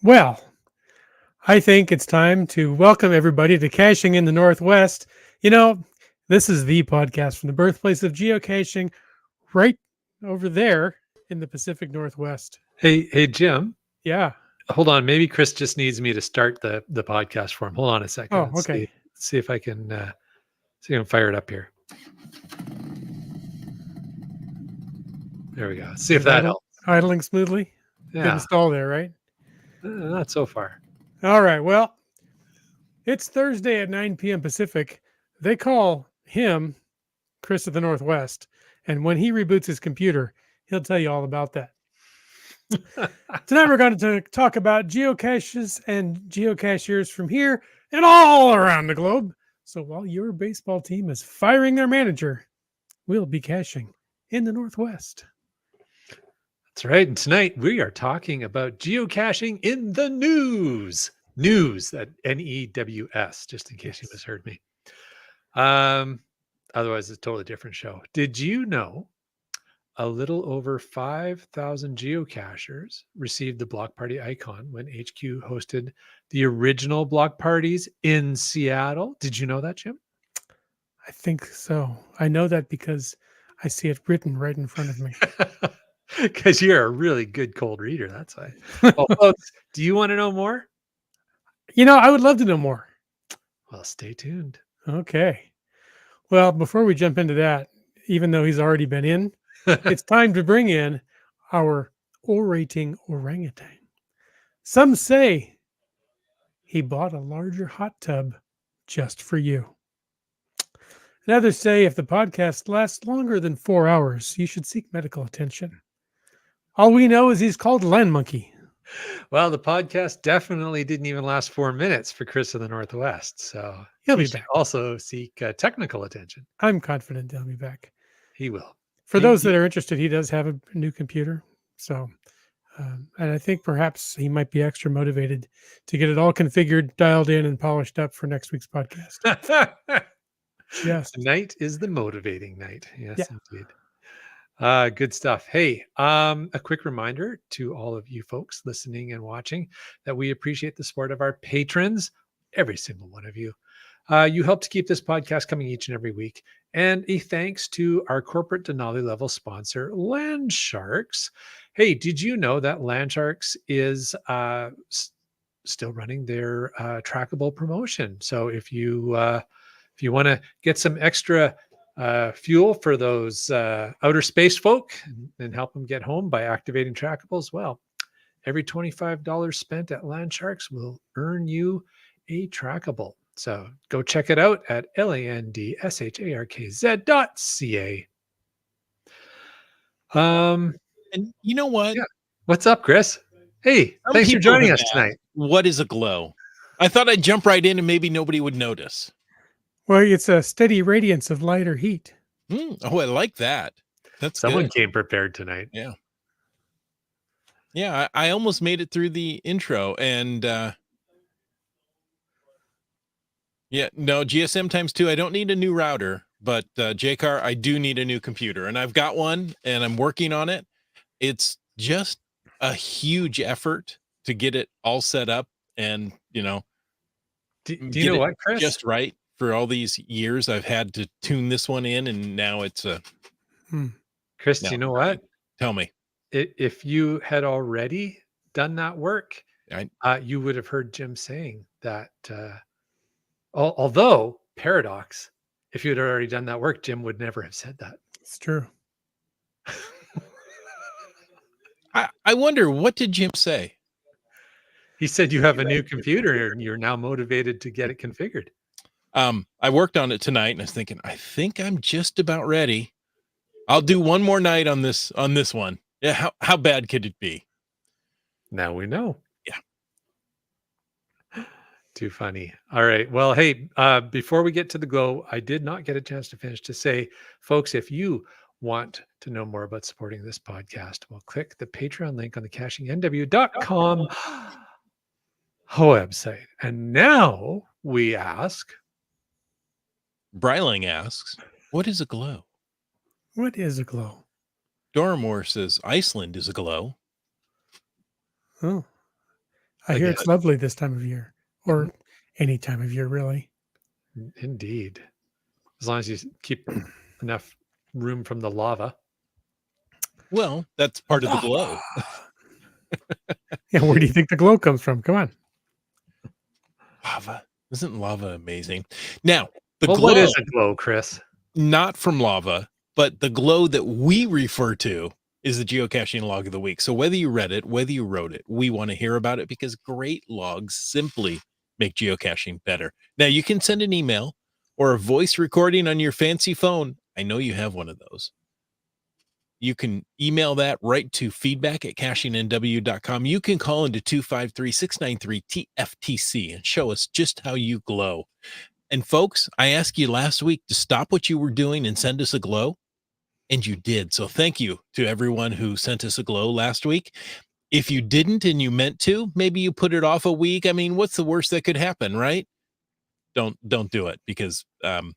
Well, I think it's time to welcome everybody to Caching in the Northwest. You know, this is the podcast from the birthplace of geocaching right over there in the Pacific Northwest. Hey, Jim. Yeah. Hold on. Maybe Chris just needs me to start the podcast for him. Hold on a second. Oh, okay. See if I can fire it up here. There we go. See if that helps. Idling smoothly. Yeah. Good install there, right? Not so far. All right. Well, it's Thursday at 9 p.m. Pacific. They call him Chris of the Northwest. And when he reboots his computer, he'll tell you all about that. Tonight, we're going to talk about geocaches and geocachers from here and all around the globe. So while your baseball team is firing their manager, we'll be caching in the Northwest. That's right. And tonight we are talking about geocaching in the news. News, that N-E-W-S, just in case you misheard me. Otherwise, it's a totally different show. Did you know a little over 5,000 geocachers received the block party icon when HQ hosted the original block parties in Seattle? Did you know that, Jim? I think so. I know that because I see it written right in front of me. Because you're a really good cold reader. That's why. Well, folks, do you want to know more? You know, I would love to know more. Well, stay tuned. Okay. Well, before we jump into that, even though he's already been in, it's time to bring in our orating orangutan. Some say he bought a larger hot tub just for you. And others say if the podcast lasts longer than 4 hours, you should seek medical attention. All we know is he's called Land Monkey. Well, the podcast definitely didn't even last 4 minutes for Chris of the Northwest. So he'll be back. Also seek technical attention. I'm confident he'll be back. He will. For those that are interested, he does have a new computer. So, and I think perhaps he might be extra motivated to get it all configured, dialed in, and polished up for next week's podcast. Yes. Tonight is the motivating night. Yes, indeed. Good stuff. Hey, a quick reminder to all of you folks listening and watching that we appreciate the support of our patrons, every single one of you. You help to keep this podcast coming each and every week. And a thanks to our corporate Denali level sponsor, Land Sharks. Hey, did you know that Land Sharks is still running their trackable promotion? So if you want to get some extra fuel for those outer space folk and help them get home by activating trackables, well, every $25 spent at Land Sharks will earn you a trackable. So go check it out at landsharkz.ca. And you know what? Yeah. What's up, Chris? Hey, thanks for joining us tonight. What is a glow? I thought I'd jump right in and maybe nobody would notice. Well, it's a steady radiance of light or heat. Oh, I like that. That's Someone good. came prepared tonight. Yeah. Yeah, I almost made it through the intro and yeah, no, GSM times 2. I don't need a new router, but JCar, I do need a new computer, and I've got one and I'm working on it. It's just a huge effort to get it all set up and, do you know what, Chris? Just right. For all these years, I've had to tune this one in, and now it's a. Chris, do you know what? Tell me. If you had already done that work, you would have heard Jim saying that. Although paradox, if you had already done that work, Jim would never have said that. It's true. I wonder, what did Jim say? He said you have a new computer and you're now motivated to get it configured. I worked on it tonight and I was thinking, I think I'm just about ready. I'll do one more night on this one. Yeah. How bad could it be? Now we know. Yeah. Too funny. All right. Well, hey, before we get to the glow, I did not get a chance to finish to say, folks, if you want to know more about supporting this podcast, well, click the Patreon link on the cachingnw.com website. And now we ask, Bryling asks, what is a glow? What is a glow? Doramore says Iceland is a glow. Oh, I hear Again. it's lovely this time of year, or any time of year, really. Indeed. As long as you keep enough room from the lava. Well, that's part of the glow. Yeah, where do you think the glow comes from? Come on. Lava. Isn't lava amazing? Now, the Well, glow, what is a glow, Chris? not from lava, but the glow that we refer to is the geocaching log of the week. So whether you read it, whether you wrote it, we want to hear about it because great logs simply make geocaching better. Now, you can send an email or a voice recording on your fancy phone. I know you have one of those. You can email that right to feedback@cachingnw.com. You can call into 253-693-TFTC and show us just how you glow. And folks, I asked you last week to stop what you were doing and send us a glow, and you did. So thank you to everyone who sent us a glow last week. If you didn't and you meant to, maybe you put it off a week. I mean, what's the worst that could happen, right? Don't do it because I'm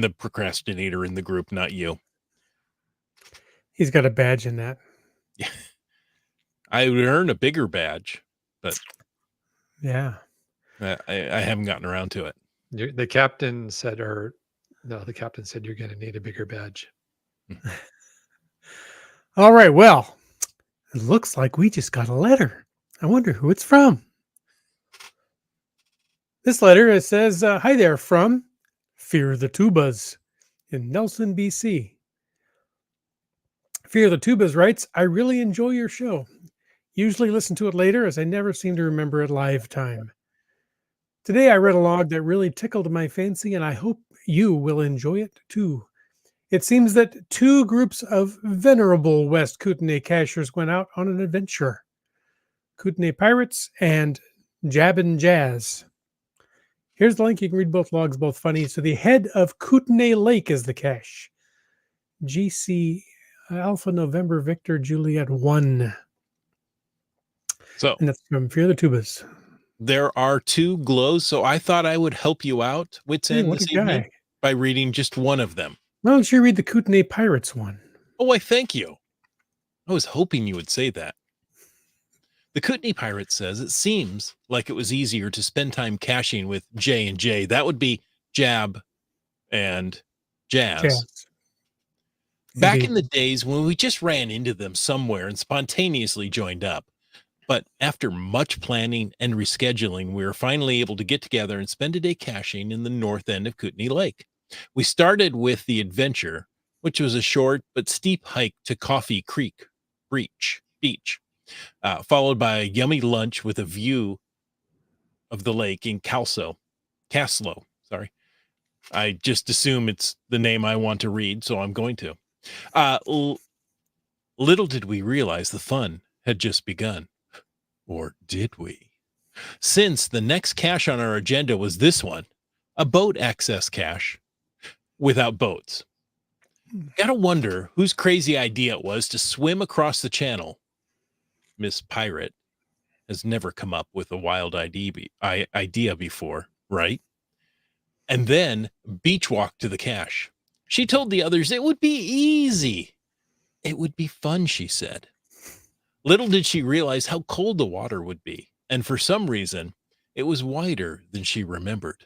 the procrastinator in the group, not you. He's got a badge in that. I would earn a bigger badge, but Yeah. I haven't gotten around to it. The captain said, the captain said you're going to need a bigger badge. All right. Well, it looks like we just got a letter. I wonder who it's from. This letter, it says, hi there from Fear the Tubas in Nelson, BC. Fear the Tubas writes, I really enjoy your show. Usually listen to it later as I never seem to remember it live time. Today I read a log that really tickled my fancy and I hope you will enjoy it too. It seems that two groups of venerable West Kootenay cachers went out on an adventure. Kootenay Pirates and Jabbin' Jazz. Here's the link. You can read both logs, both funny. So the head of Kootenay Lake is the cache. GC Alpha November Victor Juliet 1. So And that's from Fear the Tubas. there are two glows, so I thought I would help you out, Wits End, What this a guy. evening by reading just one of them. Why don't you read the Kootenay Pirates one? Oh, I thank you. I was hoping you would say that. The Kootenay Pirate says it seems like it was easier to spend time caching with J and J. That would be Jab and Jazz. Jazz. Back Indeed. in the days when we just ran into them somewhere and spontaneously joined up. But after much planning and rescheduling, we were finally able to get together and spend a day caching in the north end of Kootenay Lake. We started with the adventure, which was a short but steep hike to Coffee Creek Beach, followed by a yummy lunch with a view of the lake in Caslow. Sorry. I just assume it's the name I want to read, so I'm going to. Little did we realize the fun had just begun. Or did we? Since the next cache on our agenda was this one, a boat access cache without boats. Gotta wonder whose crazy idea it was to swim across the channel. Miss Pirate has never come up with a wild idea before, right? And then beach walk to the cache. She told the others it would be easy. It would be fun, she said. Little did she realize how cold the water would be, and for some reason, it was wider than she remembered.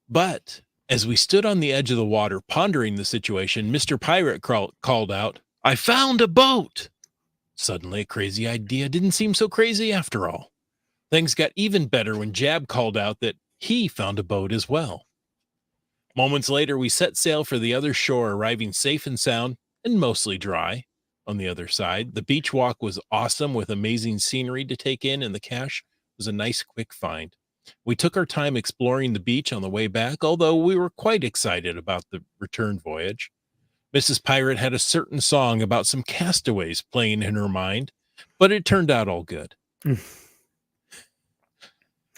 But as we stood on the edge of the water pondering the situation, Mr. Pirate called out, I found a boat! Suddenly, a crazy idea didn't seem so crazy after all. Things got even better when Jab called out that he found a boat as well. Moments later, we set sail for the other shore, arriving safe and sound and mostly dry. On the other side, the beach walk was awesome with amazing scenery to take in, and the cache was a nice quick find. We took our time exploring the beach on the way back, although we were quite excited about the return voyage. Mrs. Pirate had a certain song about some castaways playing in her mind, but it turned out all good.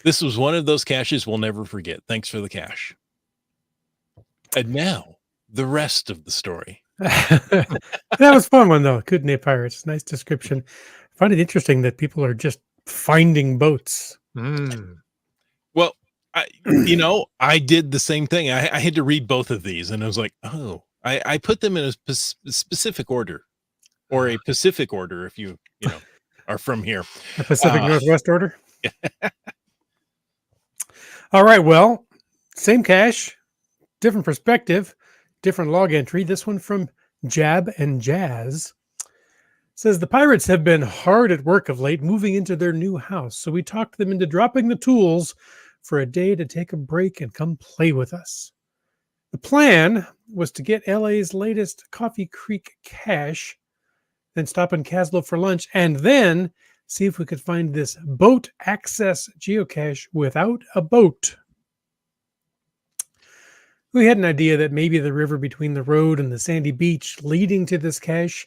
This was one of those caches we'll never forget. Thanks for the cache. And now the rest of the story. That was a fun one, though. Kootenai Pirates. Nice description. I find it interesting that people are just finding boats. Well, I did the same thing. I had to read both of these, and I was like, oh, I put them in a specific order, or a Pacific order if you are from here. A Pacific Northwest order. All right. Well, same cache, different perspective, different log entry. This one from Jab and Jazz says the pirates have been hard at work of late, moving into their new house. So we talked them into dropping the tools for a day to take a break and come play with us. The plan was to get LA's latest Coffee Creek cache, then stop in Caslo for lunch, and then see if we could find this boat access geocache without a boat. We had an idea that maybe the river between the road and the sandy beach leading to this cache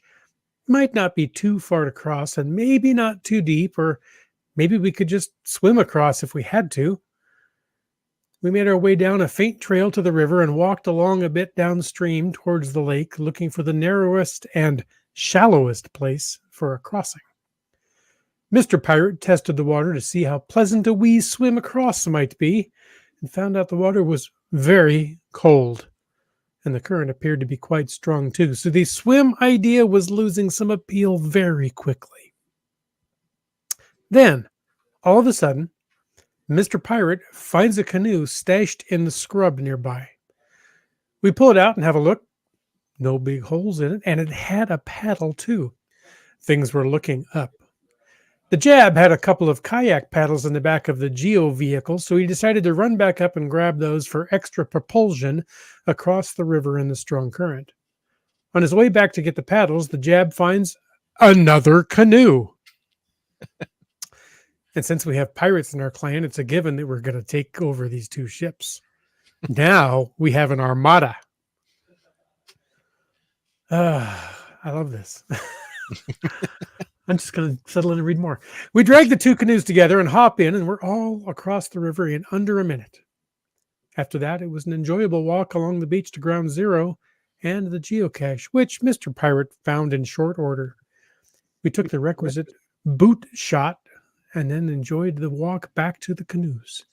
might not be too far to cross and maybe not too deep, or maybe we could just swim across if we had to. We made our way down a faint trail to the river and walked along a bit downstream towards the lake, looking for the narrowest and shallowest place for a crossing. Mr. Pirate tested the water to see how pleasant a wee swim across might be, and found out the water was very cold, and the current appeared to be quite strong too. So the swim idea was losing some appeal very quickly. Then, all of a sudden, Mr. Pirate finds a canoe stashed in the scrub nearby. We pull it out and have a look. No big holes in it, and it had a paddle too. Things were looking up. The Jab had a couple of kayak paddles in the back of the Geo vehicle, so he decided to run back up and grab those for extra propulsion across the river in the strong current. On his way back to get the paddles, the Jab finds another canoe. And since we have pirates in our clan, it's a given that we're going to take over these two ships. Now we have an armada. I love this. I'm just going to settle in and read more. We drag the two canoes together and hop in, and we're all across the river in under a minute. After that, it was an enjoyable walk along the beach to Ground Zero and the geocache, which Mr. Pirate found in short order. We took the requisite boot shot and then enjoyed the walk back to the canoes.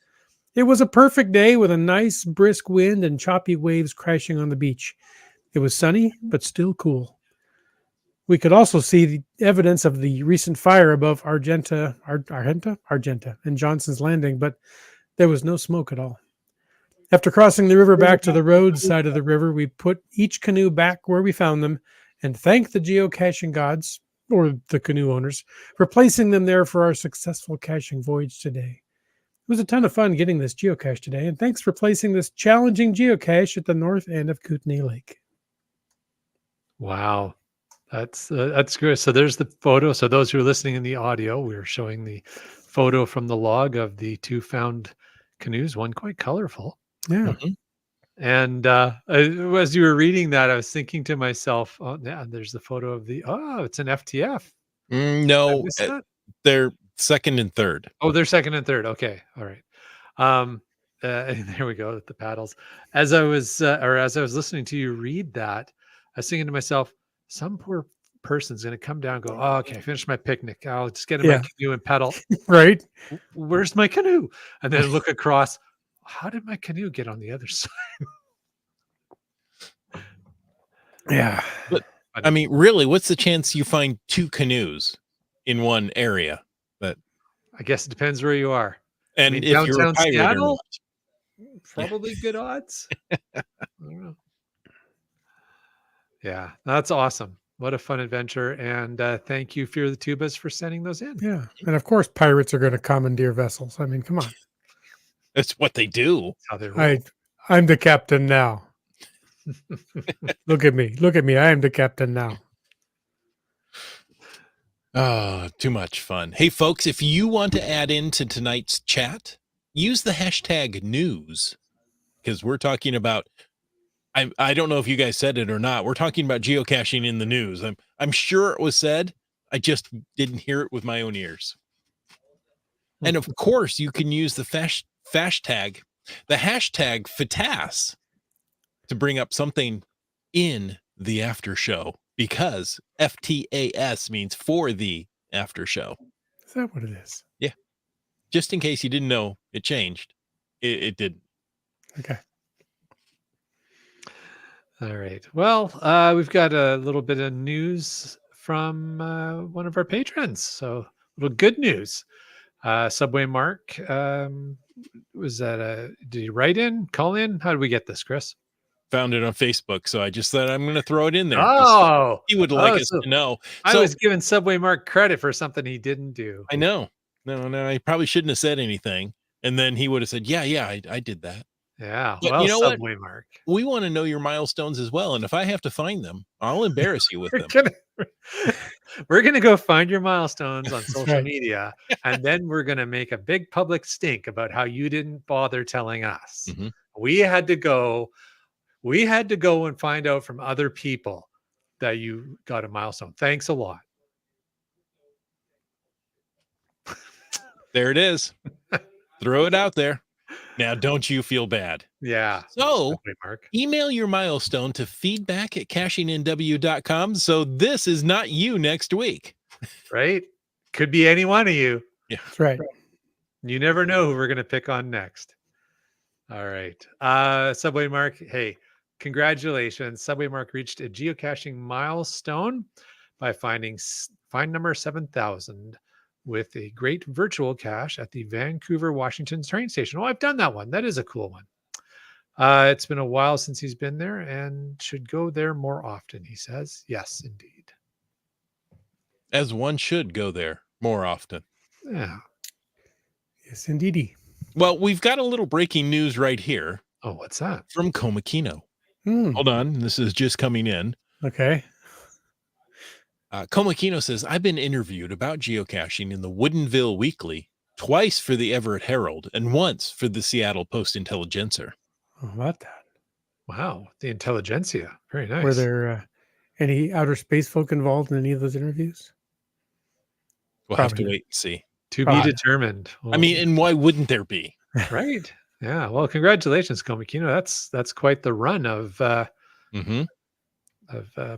It was a perfect day with a nice brisk wind and choppy waves crashing on the beach. It was sunny, but still cool. We could also see the evidence of the recent fire above Argenta and Johnson's Landing, but there was no smoke at all. After crossing the river back to the road side of the river, we put each canoe back where we found them and thanked the geocaching gods, or the canoe owners, for placing them there for our successful caching voyage today. It was a ton of fun getting this geocache today, and thanks for placing this challenging geocache at the north end of Kootenai Lake. Wow. That's good. So there's the photo. So those who are listening in the audio, we're showing the photo from the log of the two found canoes, one quite colorful. Yeah. Mhm. And as you were reading that, I was thinking to myself, oh, yeah, there's the photo of it's an FTF. I No, missed that? they're second and third. Oh, they're second and third. Okay. All right. And there we go with the paddles. As I was listening to you read that, I was thinking to myself, some poor person's going to come down and go, oh, okay, I finished my picnic. I'll just get in my canoe and paddle. Right. Where's my canoe? And then look across. How did my canoe get on the other side? Yeah. But I mean, really, what's the chance you find two canoes in one area? But I guess it depends where you are. and mean, if you're a downtown pirate or Seattle? not. Probably good odds. I don't know. Yeah, that's awesome. What a fun adventure. And thank you, Fear the Tubas, for sending those in. Yeah. And of course, pirates are going to commandeer vessels. I mean, come on. That's what they do. That's how they roll. I'm the captain now. Look at me. Look at me. I am the captain now. Oh, too much fun. Hey, folks, if you want to add into tonight's chat, use the hashtag news, because we're talking about, I don't know if you guys said it or not. We're talking about geocaching in the news. I'm sure it was said. I just didn't hear it with my own ears. And of course, you can use the hashtag FATAS to bring up something in the after show, because FTAS means for the after show. Is that what it is? Yeah. Just in case you didn't know, it changed. It didn't. Okay. All right. Well, we've got a little bit of news from one of our patrons. So, a little good news. Subway Mark, was that did he write in, call in? How did we get this, Chris? Found it on Facebook, so I just thought I'm going to throw it in there. Oh, he would like us so to know. I So was giving Subway Mark credit for something he didn't do. I know. No, I probably shouldn't have said anything. And then he would have said, yeah, I did that. Yeah. But Well, you know what? Subway Mark. We want to know your milestones as well. And if I have to find them, I'll embarrass you with them. We're gonna go find your milestones on That's social right. media, and then we're gonna make a big public stink about how you didn't bother telling us. Mhm. We had to go and find out from other people that you got a milestone. Thanks a lot. There it is. Throw it out there. Now, don't you feel bad? Yeah. So Subway Mark. email your milestone to feedback@cachingNW.com. So this is not you next week. Right? Could be any one of you. That's right. You never know who we're going to pick on next. All right. Subway Mark, hey, congratulations. Subway Mark reached a geocaching milestone by finding find number 7,000 with a great virtual cache at the Vancouver, Washington train station. Oh, I've done that one. That is a cool one. It's been a while since he's been there and should go there more often, he says. Yes, indeed. As one should go there more often. Yeah. Yes, indeedy. Well, we've got a little breaking news right here Oh, what's that? from Komakino. Hmm. Hold on. This is just coming in. Okay. Komakino says, I've been interviewed about geocaching in the Woodinville Weekly, twice for the Everett Herald and once for the Seattle Post-Intelligencer. Oh, about that. Wow. The intelligentsia. Very nice. Were there any outer space folk involved in any of those interviews? We'll have Probably to not. wait and see. To be determined. I mean, and why wouldn't there be? Right. Yeah. Well, congratulations, Komikino. That's quite the run of Mhm.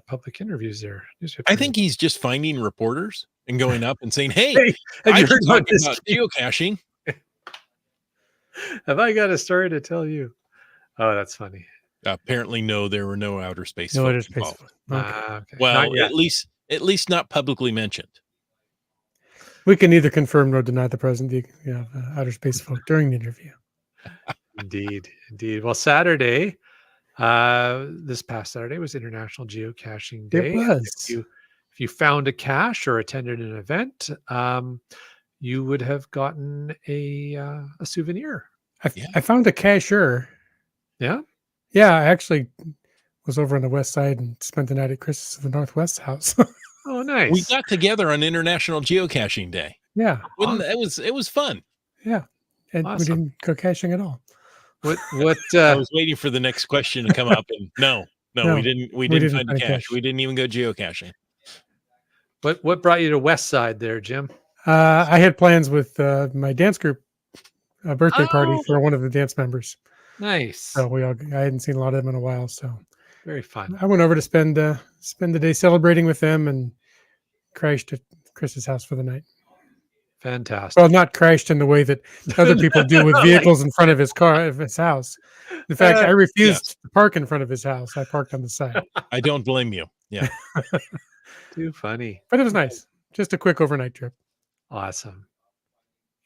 public interviews there. I think he's just finding reporters and going up and saying, hey, Hey, have I you can heard about talk this? about geocaching. Have I got a story to tell you? Oh, that's funny. Apparently, no, there were no outer space No folks outer space involved. folk. Okay. Okay. Well, Not yet. at least not publicly mentioned. We can neither confirm nor deny the presence of outer space folk during the interview. Indeed. Well, Saturday, this past Saturday was International Geocaching Day. It was. If you found a cache or attended an event, you would have gotten a souvenir. I found a cashier. Yeah. Yeah, I actually was over on the west side and spent the night at Chris's of the Northwest house. Oh, nice. We got together on International Geocaching Day. Yeah. It was fun. Yeah. And we Awesome. didn't go caching at all. What I was waiting for the next question to come up, and no, No, we didn't didn't find a find a cache. cache. We didn't even go geocaching. what brought you to West Side there, Jim? I had plans with my dance group, a birthday party Oh. for one of the dance members. Nice. So I hadn't seen a lot of them in a while. So Very fun. I went over to spend the day celebrating with them and crashed at Chris's house for the night. Fantastic. Well, not crashed in the way that other people do with vehicles in front of his house. In fact, I refused to park in front of his house. I parked on the side. I don't blame you. Yeah. Too funny. But it was nice. Just a quick overnight trip. Awesome.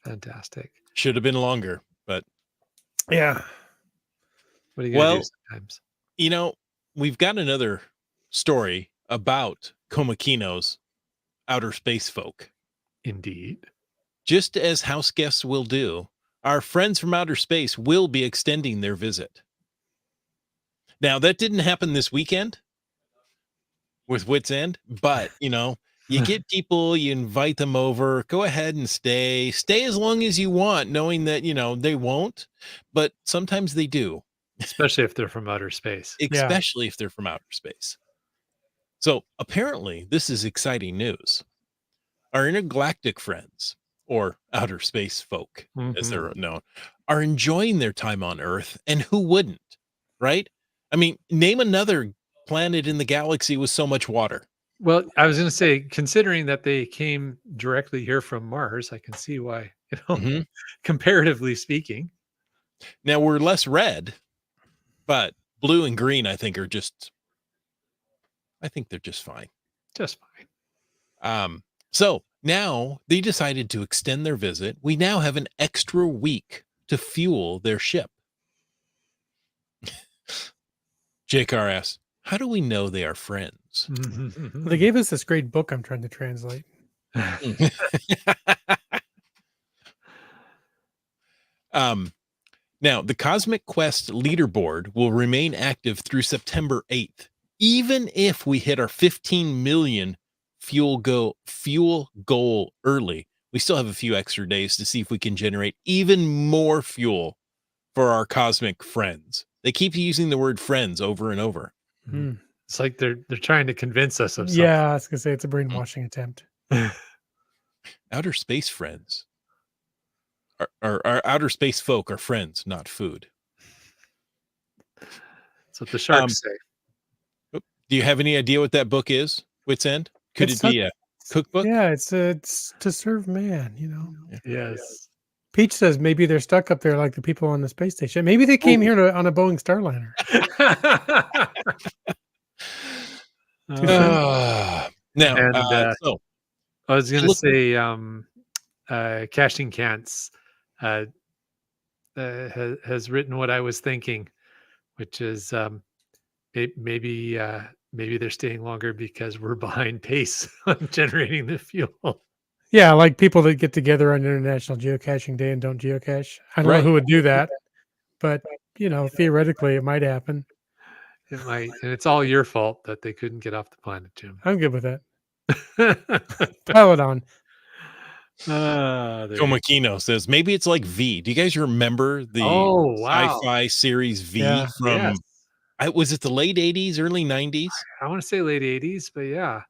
Fantastic. Should have been longer, but Yeah. What are you going to do sometimes? you know, we've got another story about Komakino's outer space folk. Indeed. Just as house guests will do, our friends from outer space will be extending their visit. Now, that didn't happen this weekend with Wits End, but, you get people, you invite them over, go ahead and stay as long as you want, knowing that, they won't, but sometimes they do. Especially if they're from outer space. Especially if they're from outer space. So apparently this is exciting news. Our intergalactic friends, or outer space folk, as they're known, are enjoying their time on Earth, and who wouldn't, right? I mean, name another planet in the galaxy with so much water. Well, I was going to say, considering that they came directly here from Mars, I can see why, Mhm. comparatively speaking. Now we're less red, but blue and green, I think they're just fine. Just fine. So now they decided to extend their visit. We now have an extra week to fuel their ship. JCar asks, how do we know they are friends? They gave us this great book I'm trying to translate. Now, the Cosmic Quest leaderboard will remain active through September 8th. Even if we hit our 15 million fuel goal early, we still have a few extra days to see if we can generate even more fuel for our cosmic friends. They keep using the word friends over and over. Hmm. It's like they're trying to convince us of something. Yeah, I was gonna say it's a brainwashing attempt. Outer space friends. Our outer space folk are friends, not food. That's what the sharks say. Do you have any idea what that book is? Wits End? Could It's it be a cookbook? Yeah, it's to serve man, Yes. Peach says maybe they're stuck up there like the people on the space station. Maybe they came here on a Boeing Starliner. Too soon? Now, And, so I was going to look- say, Caching Cants has written what I was thinking, which is maybe they're staying longer because we're behind pace on generating the fuel. Yeah, like people that get together on International Geocaching Day and don't geocache. I don't know Right. who would do that, but theoretically it might happen. It might, and it's all your fault that they couldn't get off the planet, Jim. I'm good with that. Pile it on. Komakino says maybe it's like V. Do you guys remember the sci-fi series V from? Yes. Was it the late 80s, early 90s? I want to say late 80s, but yeah.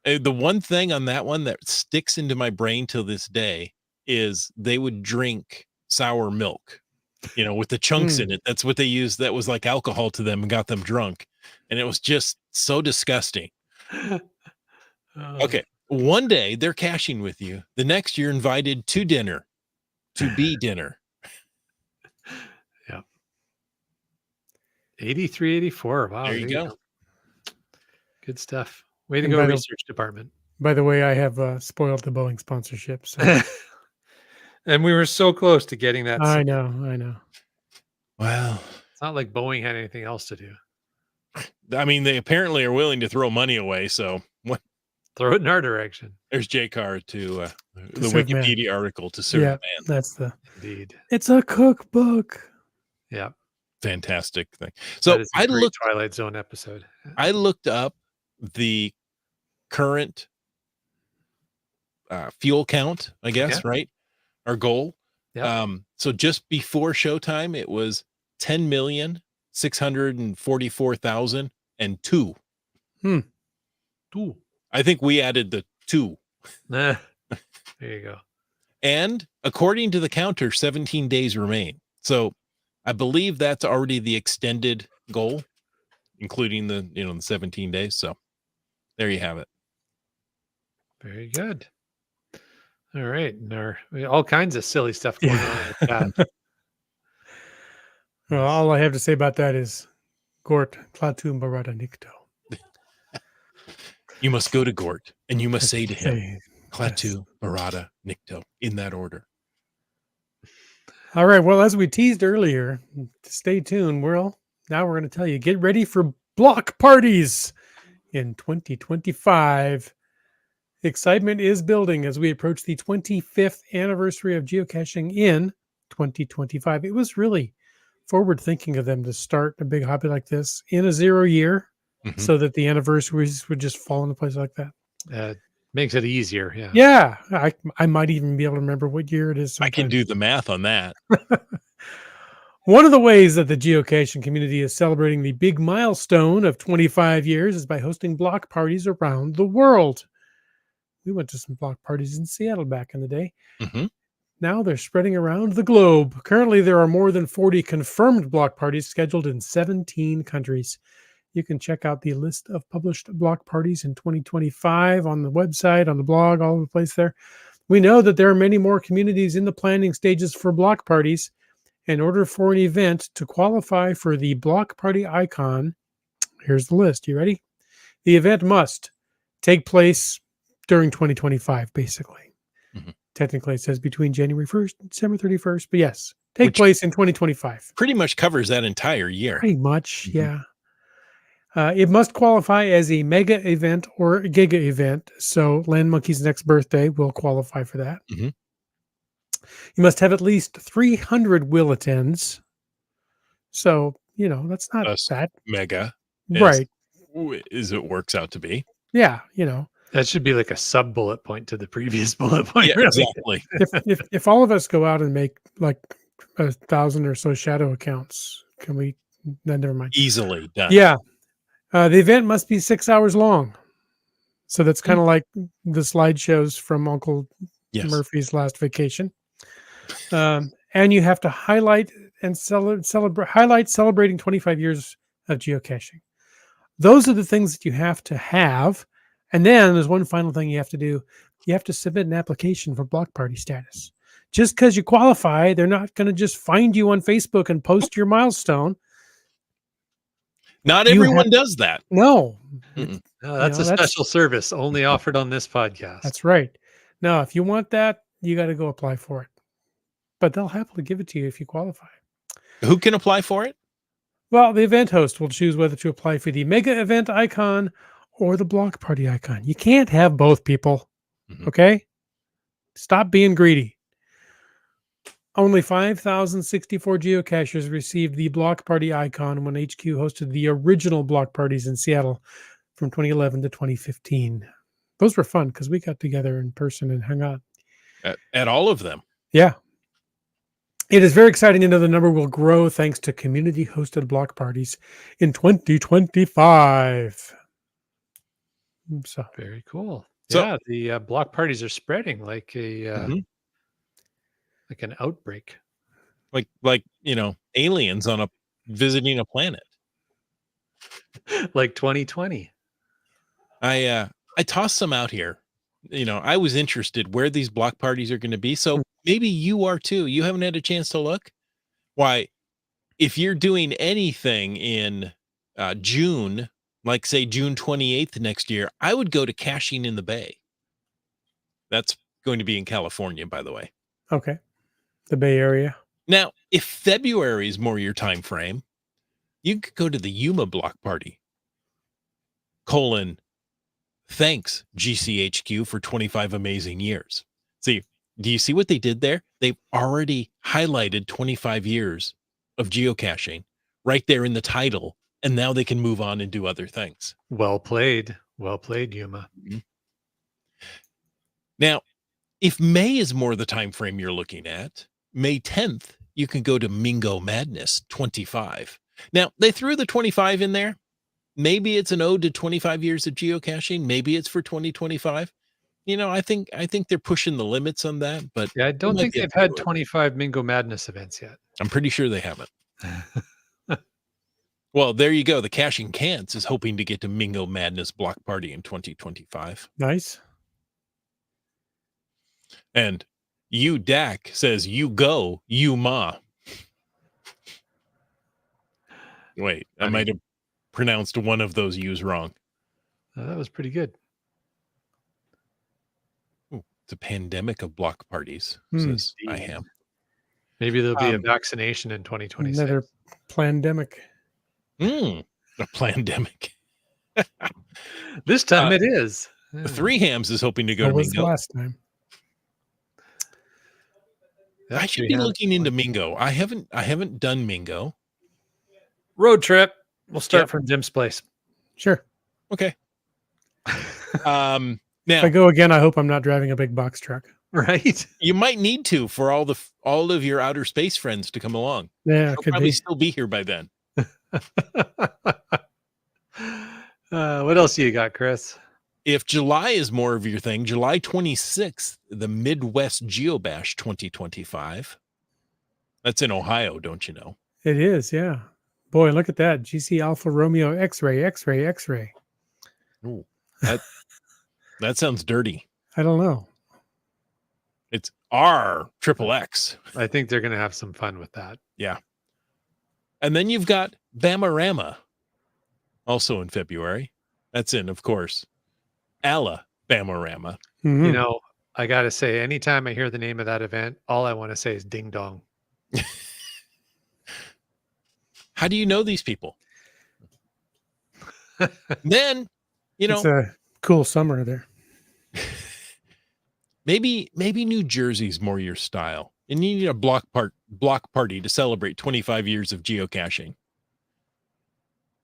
The one thing on that one that sticks into my brain till this day is they would drink sour milk, with the chunks in it. That's what they used. That was like alcohol to them and got them drunk. And it was just so disgusting. Okay. One day they're caching with you. The next you're invited to dinner, to be dinner. Yeah. 83, 84. Wow. There you go. Good stuff. Way to And go, research department. By the way, I have spoiled the Boeing sponsorship. So. And we were so close to getting that. I know. Wow. It's not like Boeing had anything else to do. I mean, they apparently are willing to throw money away. So what? Throw it in our direction. There's JCar to the serve Wikipedia man. article to serve man. That's Indeed. It's a cookbook. Yeah. Fantastic thing. So I looked Twilight Zone episode. I looked up the current fuel count, I guess, right? Our goal. Yeah. So just before showtime, it was 10,644,002. Two. I think we added the 2. There you go. And according to the counter, 17 days remain. So I believe that's already the extended goal, including the 17 days. So there you have it. Very good. All right. And all kinds of silly stuff going on with that. Well, all I have to say about that is Gort Klaatu Barada Nikto. You must go to Gort and you must say to him, Hey, Klaatu Barada Nikto, in that order. all right. Well, as we teased earlier, stay tuned. Now we're going to tell you, get ready for block parties in 2025. Excitement is building as we approach the 25th anniversary of geocaching in 2025. It was really forward thinking of them to start a big hobby like this in a 0 year so that the anniversaries would just fall into place like that. Makes it easier. Yeah. Yeah. I might even be able to remember what year it is. I can do the math on that. One of the ways that the geocaching community is celebrating the big milestone of 25 years is by hosting block parties around the world. We went to some block parties in Seattle back in the day. Now they're spreading around the globe. Currently, there are more than 40 confirmed block parties scheduled in 17 countries. You can check out the list of published block parties in 2025 on the website, on the blog, all over the place there. We know that there are many more communities in the planning stages for block parties. In order for an event to qualify for the block party icon, here's the list. You ready? The event must take place during 2025, basically. Mhm. Technically, it says between January 1st and December 31st, but yes, take Which place in 2025. pretty much covers that entire year. Pretty much, Mhm. yeah. It must qualify as a mega event or a giga event. So Land Monkey's next birthday will qualify for that. Mhm. You must have at least 300 will attends. So, that's not Plus that. mega, Right. as it works out to be. Yeah. That should be like a sub bullet point to the previous bullet point. Yeah, really. exactly. if all of us go out and make like 1,000 or so shadow accounts, can we? No, never mind. Easily done. Yeah. The event must be 6 hours long. So that's kind of like the slideshows from Uncle Yes. Murphy's Last Vacation. And you have to highlight celebrating 25 years of geocaching. Those are the things that you have to have. And then there's one final thing you have to do. You have to submit an application for block party status. Just because you qualify, they're not going to just find you on Facebook and post your milestone. Not You everyone does that. No. Mm-mm. No, that's a special service only offered on this podcast. That's right. Now, if you want that, you got to go apply for it. But they'll happily give it to you if you qualify. Who can apply for it? Well, the event host will choose whether to apply for the mega event icon or the block party icon. You can't have both, people. Mhm. Okay? Stop being greedy. Only 5,064 geocachers received the block party icon when HQ hosted the original block parties in Seattle from 2011 to 2015. Those were fun because we got together in person and hung out. At all of them. Yeah. It is very exciting to know the number will grow thanks to community-hosted block parties in 2025. So Very cool. So- Yeah, the block parties are spreading like a Mhm. like an outbreak. Like aliens on visiting a planet. Like 2020. I tossed some out here. I was interested where these block parties are going to be. So maybe you are too. You haven't had a chance to look. Why, if you're doing anything in June, like say June 28th next year, I would go to Caching in the Bay. That's going to be in California, by the way. okay. The Bay Area. Now, if February is more your time frame, you could go to the Yuma block party. Thanks, GCHQ, for 25 amazing years. See, do you see what they did there? They've already highlighted 25 years of geocaching right there in the title, and now they can move on and do other things. Well played. Well played, Yuma. Now, if May is more the time frame you're looking at, May 10th, you can go to Mingo Madness 25. Now, they threw the 25 in there. Maybe it's an ode to 25 years of geocaching. Maybe it's for 2025. I think they're pushing the limits on that, but Yeah, I don't might think get they've had to it. 25 Mingo Madness events yet. I'm pretty sure they haven't. Well, there you go. The Caching Cants is hoping to get to Mingo Madness block party in 2025. Nice. And you Dak says you go, you ma. Wait, I might have pronounced one of those U's wrong. That was pretty good. Ooh, it's a pandemic of block parties, says I am. Maybe there'll be a vaccination in 2026. Another pandemic. A pandemic. This time it is. Three Hams is hoping to go What to was the Mingo. last time? I should be looking into Mingo. I haven't done Mingo. Road trip. We'll start Yep. from Jim's place. Sure. Okay. If Now I go again, I hope I'm not driving a big box truck. Right? you might need to for all of your outer space friends to come along. Yeah, They'll it could probably be. still be here by then. What else you got, Chris? If July is more of your thing, July 26th, the Midwest Geobash 2025. That's in Ohio, don't you know? It is, yeah. Boy, look at that. GC Alpha Romeo X-ray, X-ray, X-ray. Ooh, that sounds dirty. I don't know. It's R triple X. I think they're going to have some fun with that. Yeah. And then you've got Bamarama, also in February. That's in, of course, Bamarama. Mhm. You know, I got to say, anytime I hear the name of that event, all I want to say is ding dong. How do you know these people? Then, It's a cool summer there. maybe New Jersey's more your style, and you need a block party to celebrate 25 years of geocaching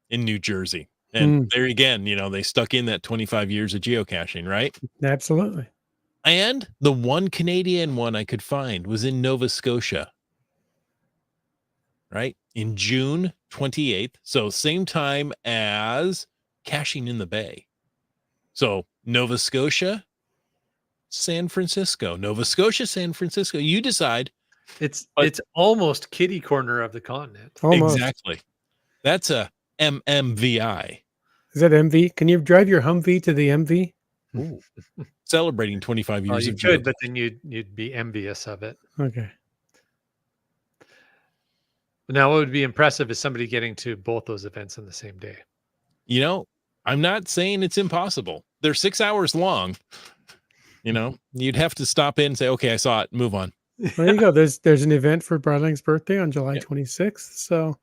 in New Jersey. And there again, they stuck in that 25 years of geocaching, right? Absolutely. And the one Canadian one I could find was in Nova Scotia, right? In June 28th. So same time as Caching in the Bay. So Nova Scotia, San Francisco, Nova Scotia, San Francisco. You decide. It's almost kitty corner of the continent. Almost. Exactly. That's a MMVI. Is that MV? Can you drive your Humvee to the MV? Ooh. Celebrating 25 years You of could, geocaching. but then you'd be envious of it. Okay. Now, what would be impressive is somebody getting to both those events on the same day. I'm not saying it's impossible. They're 6 hours long. You'd have to stop in and say, okay, I saw it. Move on. There you go. There's an event for Bradling's birthday on July 26th. So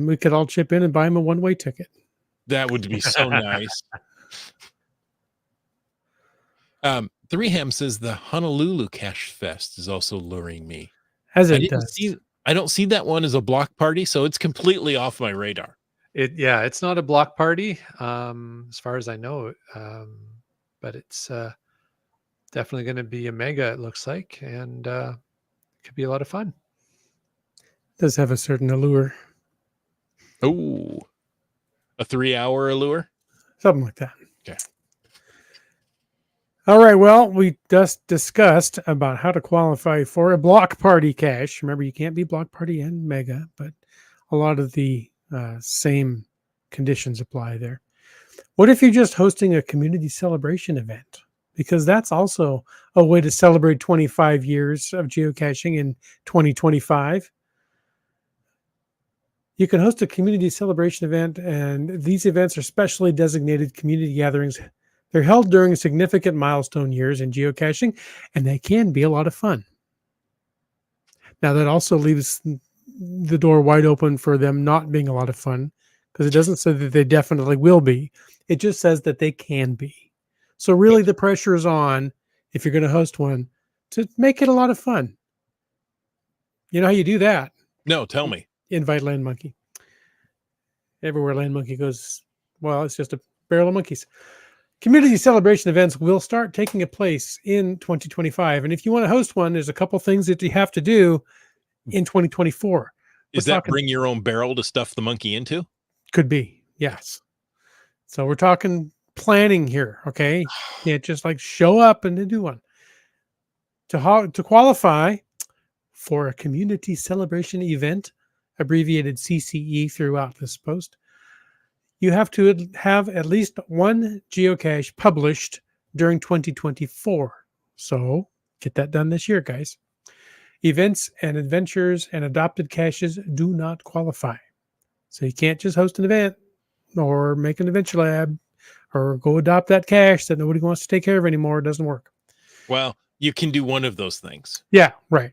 we could all chip in and buy him a one-way ticket. That would be so nice. 3ham says the Honolulu Cache Fest is also luring me. As it does. I don't see that one as a block party, so it's completely off my radar. It's not a block party, as far as I know, but it's definitely going to be a mega, it looks like, and it could be a lot of fun. Does have a certain allure. Oh, a 3-hour allure? Something like that. Okay. All right. Well, we just discussed about how to qualify for a block party cache. Remember, you can't be block party and mega, but a lot of the same conditions apply there. What if you're just hosting a community celebration event? Because that's also a way to celebrate 25 years of geocaching in 2025. You can host a community celebration event, and these events are specially designated community gatherings. They're held during significant milestone years in geocaching, and they can be a lot of fun. Now, that also leaves the door wide open for them not being a lot of fun, because it doesn't say that they definitely will be. It just says that they can be. So really the pressure is on, if you're going to host one, to make it a lot of fun. You know how you do that? No, tell me. Invite Land Monkey. Everywhere Land Monkey goes, well, it's just a barrel of monkeys. Community celebration events will start taking place in 2025. And if you want to host one, there's a couple things that you have to do in 2024. Is that bring your own barrel to stuff the monkey into? Could be, yes. So we're talking planning here, okay? You can't just like show up and do one. To qualify for a community celebration event, abbreviated CCE throughout this post, you have to have at least one geocache published during 2024. So get that done this year, guys. Events and adventures and adopted caches do not qualify. So you can't just host an event or make an adventure lab or go adopt that cache that nobody wants to take care of anymore. It doesn't work. Well, you can do one of those things. Yeah, right.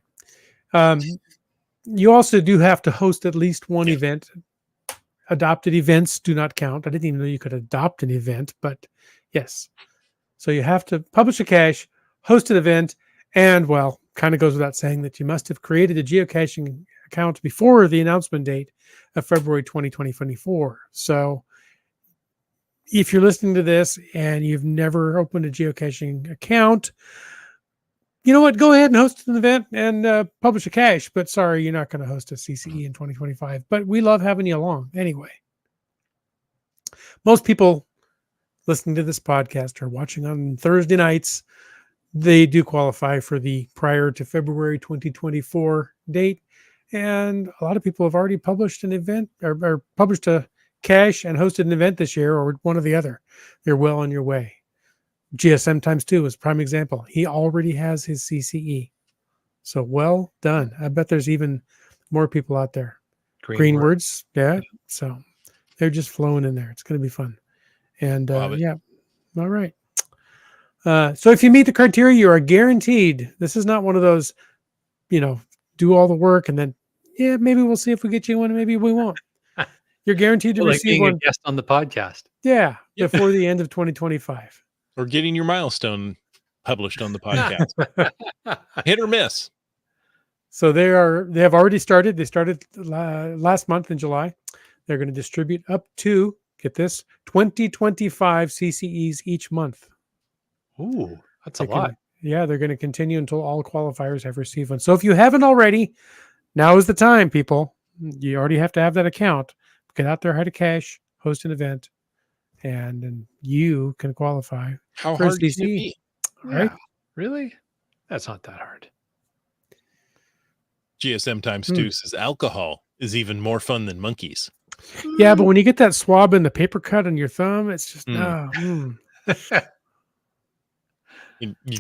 You also do have to host at least one event. Adopted events do not count. I didn't even know you could adopt an event, but yes. So you have to publish a cache, host an event, and, well, kind of goes without saying that you must have created a geocaching account before the announcement date of February 2024. So if you're listening to this and you've never opened a geocaching account, you know what? Go ahead and host an event and publish a cache. But sorry, you're not going to host a CCE in 2025. But we love having you along anyway. Most people listening to this podcast or watching on Thursday nights, they do qualify for the prior to February 2024 date. And a lot of people have already published an event or published a cache and hosted an event this year, or one or the other. They're well on your way. GSM times 2 is a prime example. He already has his CCE. So well done. I bet there's even more people out there. Green words. Yeah. So they're just flowing in there. It's going to be fun. And yeah. All right. So if you meet the criteria, you are guaranteed. This is not one of those, do all the work and then, maybe we'll see if we get you one. Maybe we won't. You're guaranteed to receive being one. a guest on the podcast. Yeah. Before the end of 2025. Or getting your milestone published on the podcast. Hit or miss. So they have already started. They started last month in July. They're going to distribute up to, get this, 2025 CCEs each month. Ooh, that's a lot. They're going to continue until all qualifiers have received one. So if you haven't already, now is the time, people. You already have to have that account. Get out there, hide a cache, host an event, and you can qualify. How for a hard can it CCE. be? Right? Yeah, really? That's not that hard. GSM times 2 says alcohol is even more fun than monkeys. Yeah, but when you get that swab in the paper cut on your thumb, it's just You're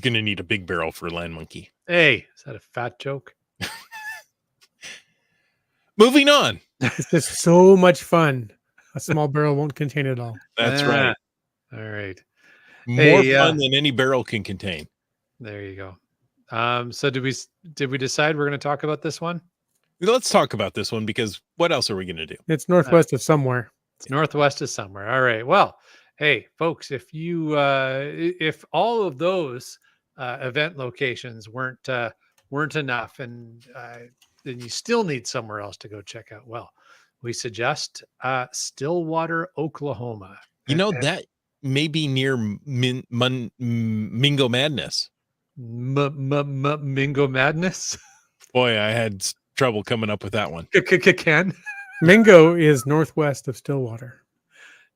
going to need a big barrel for a land monkey. Hey, is that a fat joke? Moving on. It's just so much fun. A small barrel won't contain it all. That's right. All right. More fun than any barrel can contain. There you go. So did we decide we're going to talk about this one? Let's talk about this one, because what else are we going to do? It's northwest of somewhere. It's northwest of somewhere. All right. Well, hey, folks, if if all of those event locations weren't enough, and then you still need somewhere else to go check out, well, we suggest Stillwater, Oklahoma. That may be near Mingo Madness. Mingo Madness. Boy, I had trouble coming up with that one. Ken. Mingo is northwest of Stillwater.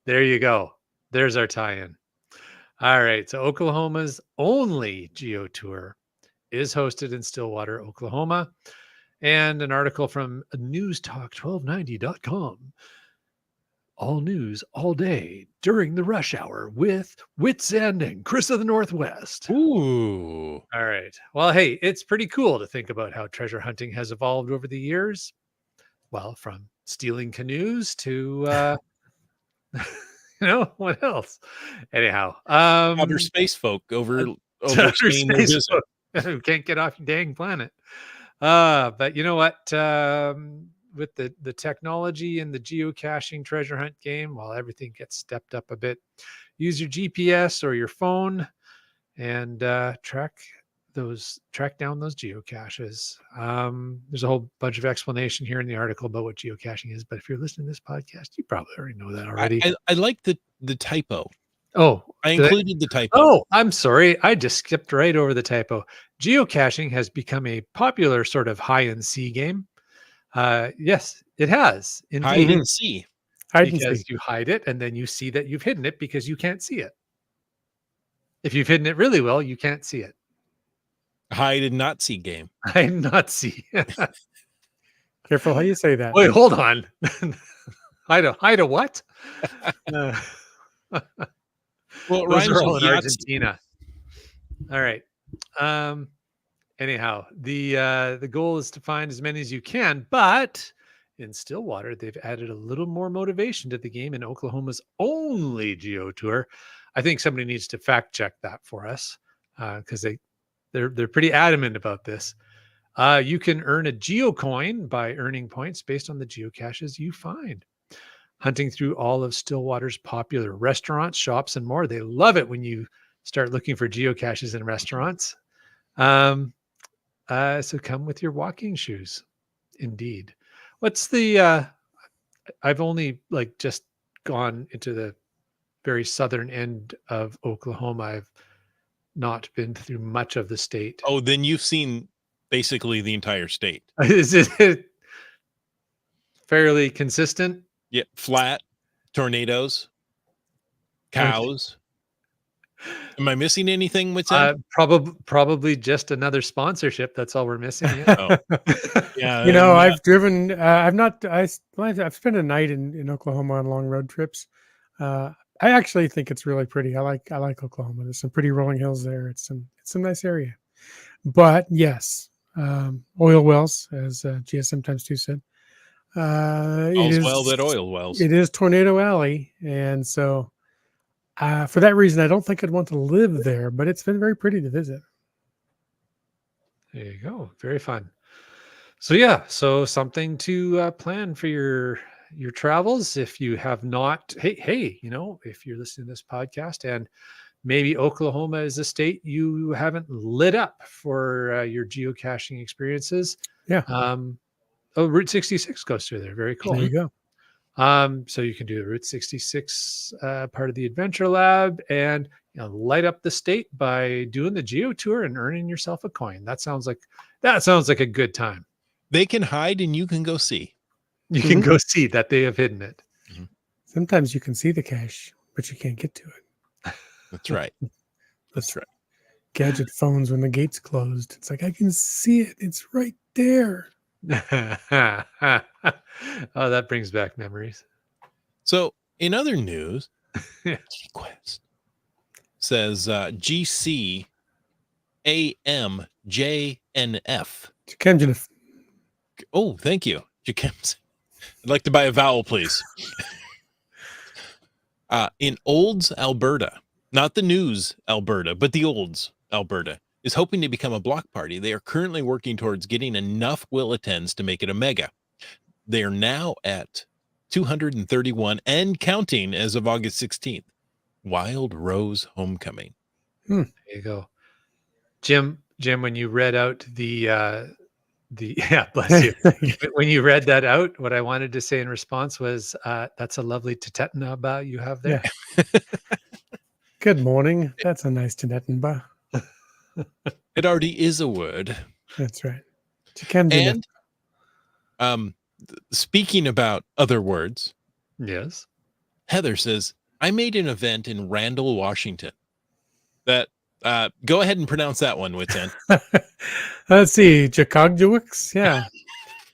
There you go. There's our tie-in. All right. So Oklahoma's only Geo Tour is hosted in Stillwater, Oklahoma. And an article from newstalk1290.com. All news all day during the rush hour with Wits End and Chris of the Northwest. Ooh. All right. Well, hey, it's pretty cool to think about how treasure hunting has evolved over the years. Well, from stealing canoes to, what else? Anyhow, Outer space folk over space folk who can't get off your dang planet. But you know what? With the technology and the geocaching treasure hunt game, well, everything gets stepped up a bit. Use your GPS or your phone and track down those geocaches. There's a whole bunch of explanation here in the article about what geocaching is, but if you're listening to this podcast, you probably already know that already. I like the typo. Oh, I included the typo. Oh, I'm sorry. I just skipped right over the typo. Geocaching has become a popular sort of hide and seek game. Yes, it has. Indeed. Hide and see. Because you hide it and then you see that you've hidden it because you can't see it. If you've hidden it really well, you can't see it. Hide and not see game. Hide and not see. Careful how you say that. Wait, hold on. Hide a what? Well, those are all in Argentina. All right. Anyhow, the goal is to find as many as you can, but in Stillwater, they've added a little more motivation to the game in Oklahoma's only Geo Tour. I think somebody needs to fact check that for us because they're pretty adamant about this. You can earn a geocoin by earning points based on the geocaches you find. Hunting through all of Stillwater's popular restaurants, shops, and more. They love it when you start looking for geocaches in restaurants. So come with your walking shoes. Indeed. What's the, I've only just gone into the very southern end of Oklahoma. I've not been through much of the state. Oh, then you've seen basically the entire state. Is it fairly consistent? Yeah. Flat, tornadoes. cows. Am I missing anything with Probably just another sponsorship. That's all we're missing. Yeah. Oh, yeah. You know, and, I've driven. I've not. I've spent a night in Oklahoma on long road trips. I actually think it's really pretty. I like Oklahoma. There's some pretty rolling hills there. It's some nice area. But yes, oil wells, as GSM times 2 said. all's well that oil wells. It is Tornado Alley, and so for that reason, I don't think I'd want to live there. But it's been very pretty to visit. There you go. Very fun. So yeah, so something to plan for your travels. If you have not, hey, if you're listening to this podcast and maybe Oklahoma is a state you haven't lit up for your geocaching experiences. Yeah. Route 66 goes through there. Very cool. There you go. So you can do the Route 66 part of the Adventure Lab and light up the state by doing the Geo Tour and earning yourself a coin. That sounds like a good time. They can hide and you can go see. You can go see that they have hidden it. Sometimes you can see the cache, but you can't get to it. That's right. That's right. Gadget phones when the gate's closed. It's like, I can see it. It's right there. Oh, that brings back memories. So in other news, Quest says GC AMJNF. Oh, thank you. I'd like to buy a vowel, please. In Olds, Alberta, not the news, Alberta, but the Olds, Alberta, is hoping to become a block party. They are currently working towards getting enough will attends to make it a mega. They are now at 231 and counting as of August 16th. Wild Rose Homecoming. There you go. Jim, when you read out the yeah, bless you. When you read that out, what I wanted to say in response was, that's a lovely Tetetanaba you have there. Yeah. Good morning. That's a nice Tetetanaba. It already is a word. That's right. And speaking about other words, yes, Heather says, I made an event in Randall, Washington. That go ahead and pronounce that one, Witsen. Let's see. Geocaching. Yeah.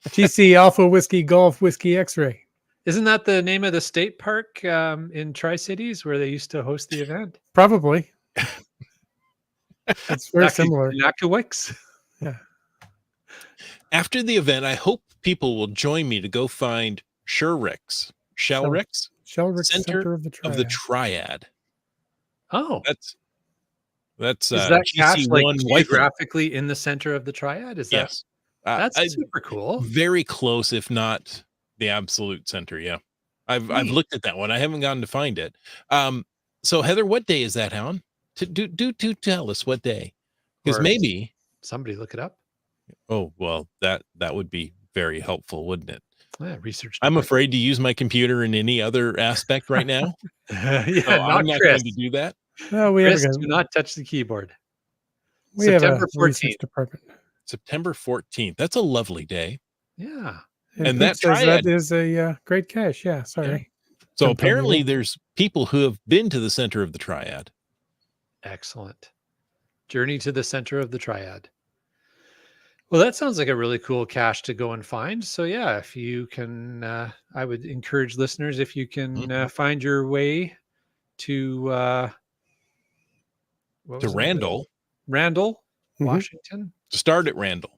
GC Alpha Whiskey Golf Whiskey X-Ray. Isn't that the name of the state park in Tri-Cities where they used to host the event? Probably. It's very similar. Nakawix. Yeah. After the event, I hope people will join me to go find Shellrick's Center of the Triad. Oh, that's is that cache like GC1 geographically in the center of the Triad? Is yes. That's super cool. Very close, if not the absolute center. Yeah, I've looked at that one. I haven't gotten to find it. So Heather, what day is that on? Do tell us what day, because maybe somebody look it up. Oh well, that would be very helpful, wouldn't it? Yeah, research. I'm afraid to use my computer in any other aspect right now. Yeah, so I'm not going to do that. No, Chris, do not touch the keyboard. We September have a 14th. Research department. September 14th. That's a lovely day. Yeah. And that Triad is a great cache. Yeah, sorry. Yeah. So apparently there's people who have been to the center of the Triad. Excellent. Journey to the center of the Triad. Well, that sounds like a really cool cache to go and find. So yeah, if you can, I would encourage listeners, if you can find your way to Randall, Washington. To start at Randall.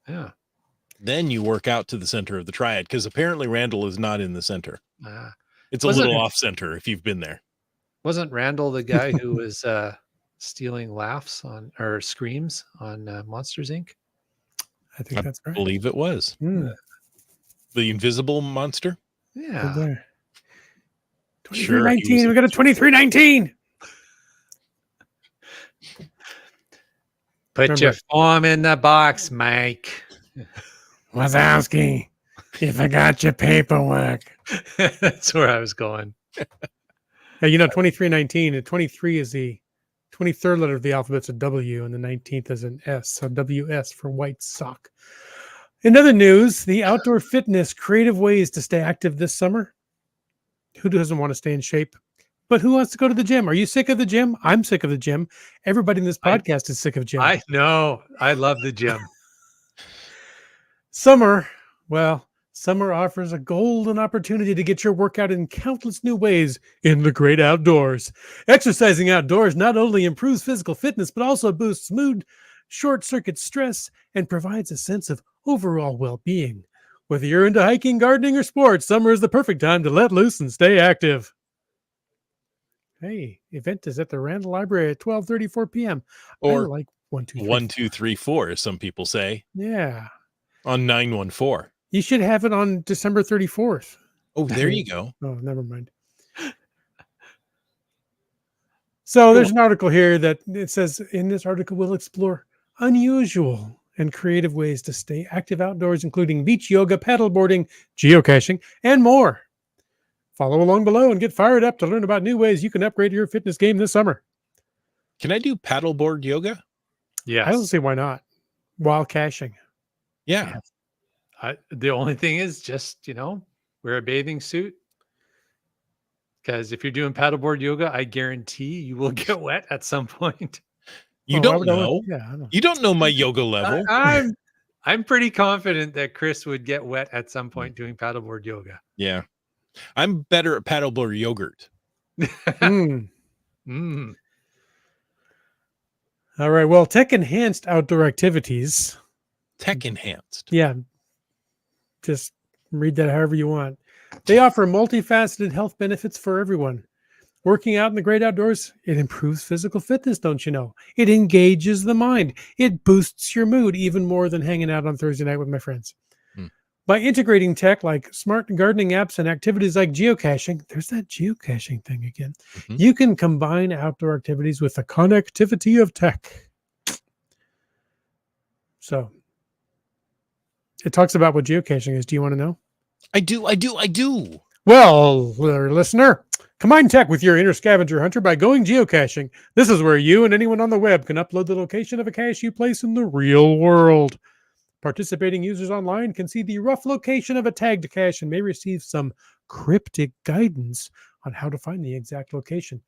Yeah. Then you work out to the center of the Triad, because apparently Randall is not in the center. It's a little off center if you've been there. Wasn't Randall the guy who was stealing laughs or screams on Monsters, Inc.? I think that's right. I believe it was. The invisible monster? Yeah. 2319. We got a 2319. Put your form in the box, Mike. Wazowski, you forgot your paperwork. That's where I was going. Hey, 2319, and 23 is the 23rd letter of the alphabet's a W, and the 19th is an S, so WS for white sock. In other news, the outdoor fitness creative ways to stay active this summer. Who doesn't want to stay in shape? But who wants to go to the gym? Are you sick of the gym? I'm sick of the gym. Everybody in this I- podcast is sick of gym. I know. I love the gym. Summer, well, summer offers a golden opportunity to get your workout in countless new ways in the great outdoors. Exercising outdoors not only improves physical fitness, but also boosts mood, short circuits stress, and provides a sense of overall well being. Whether you're into hiking, gardening, or sports, summer is the perfect time to let loose and stay active. Hey, event is at the Randall Library at 12:34 p.m. I Or like 1, 2, 3. 1, 2, 3, 4, as some people say, Yeah. on 914. You should have it on December 34th. Oh, there you go. Oh, never mind. So there's an article here that it says in this article we'll explore unusual and creative ways to stay active outdoors, including beach yoga, paddleboarding, geocaching, and more. Follow along below and get fired up to learn about new ways you can upgrade your fitness game this summer. Can I do paddleboard yoga? Yes. I don't see why not. While caching. Yeah. The only thing is just, wear a bathing suit. Because if you're doing paddleboard yoga, I guarantee you will get wet at some point. You Well, why don't would I know. want- Yeah, I don't. You don't know my yoga level. I'm pretty confident that Chris would get wet at some point doing paddleboard yoga. Yeah. I'm better at paddleboard yogurt. Mm. Mm. All right. Well, tech enhanced outdoor activities. Tech enhanced. Yeah. Just read that however you want. They offer multifaceted health benefits for everyone. Working out in the great outdoors, it improves physical fitness, don't you know? It engages the mind. It boosts your mood even more than hanging out on Thursday night with my friends. By integrating tech like smart gardening apps and activities like geocaching, there's that geocaching thing again. Mhm. You can combine outdoor activities with the connectivity of tech. So it talks about what geocaching is. Do you want to know? I do. Well, listener, combine tech with your inner scavenger hunter by going geocaching. This is where you and anyone on the web can upload the location of a cache you place in the real world. Participating users online can see the rough location of a tagged cache and may receive some cryptic guidance on how to find the exact location.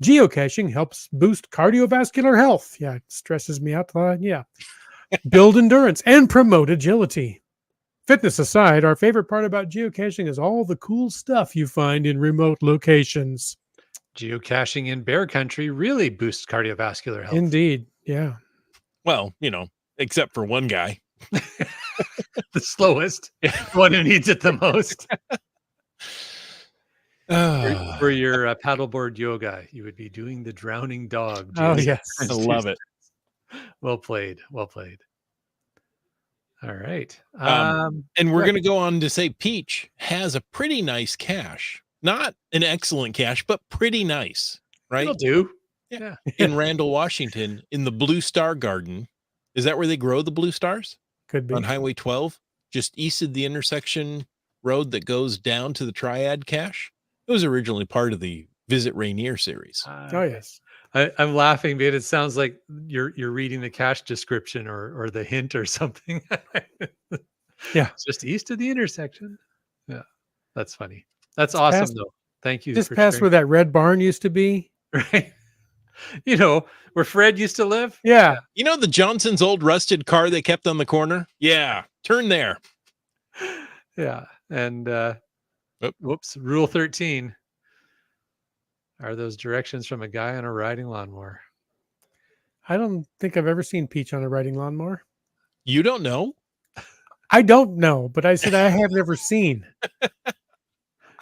Geocaching helps boost cardiovascular health. Yeah, it stresses me out. Yeah. Build endurance and promote agility. Fitness aside, our favorite part about geocaching is all the cool stuff you find in remote locations. Geocaching in bear country really boosts cardiovascular health. Indeed. Yeah. Well, except for one guy. The slowest, one who needs it the most. For your paddleboard yoga, you would be doing the drowning dog. Oh, James. yes. I love it. Well played. Well played. All right. And we're going to go on to say Peach has a pretty nice cache. Not an excellent cache, but pretty nice, right? It'll do. Yeah. In Randall, Washington, in the Blue Star Garden. Is that where they grow the blue stars? Could be. On Highway 12, just east of the intersection road that goes down to the Triad cache. It was originally part of the Visit Rainier series. Oh, yes. I'm laughing because it sounds like you're reading the cache description or the hint or something. Yeah. It's just east of the intersection. Yeah. That's funny. That's Just awesome past- though. Thank you. Just for past where sharing. that red barn used to be. Right. Where Fred used to live. Yeah. You know the Johnson's old rusted car they kept on the corner? Yeah, turn there. Yeah. And whoops, rule 13. Are those directions from a guy on a riding lawnmower? I don't think I've ever seen Peach on a riding lawnmower. You don't know? I don't know, but I said I have never seen.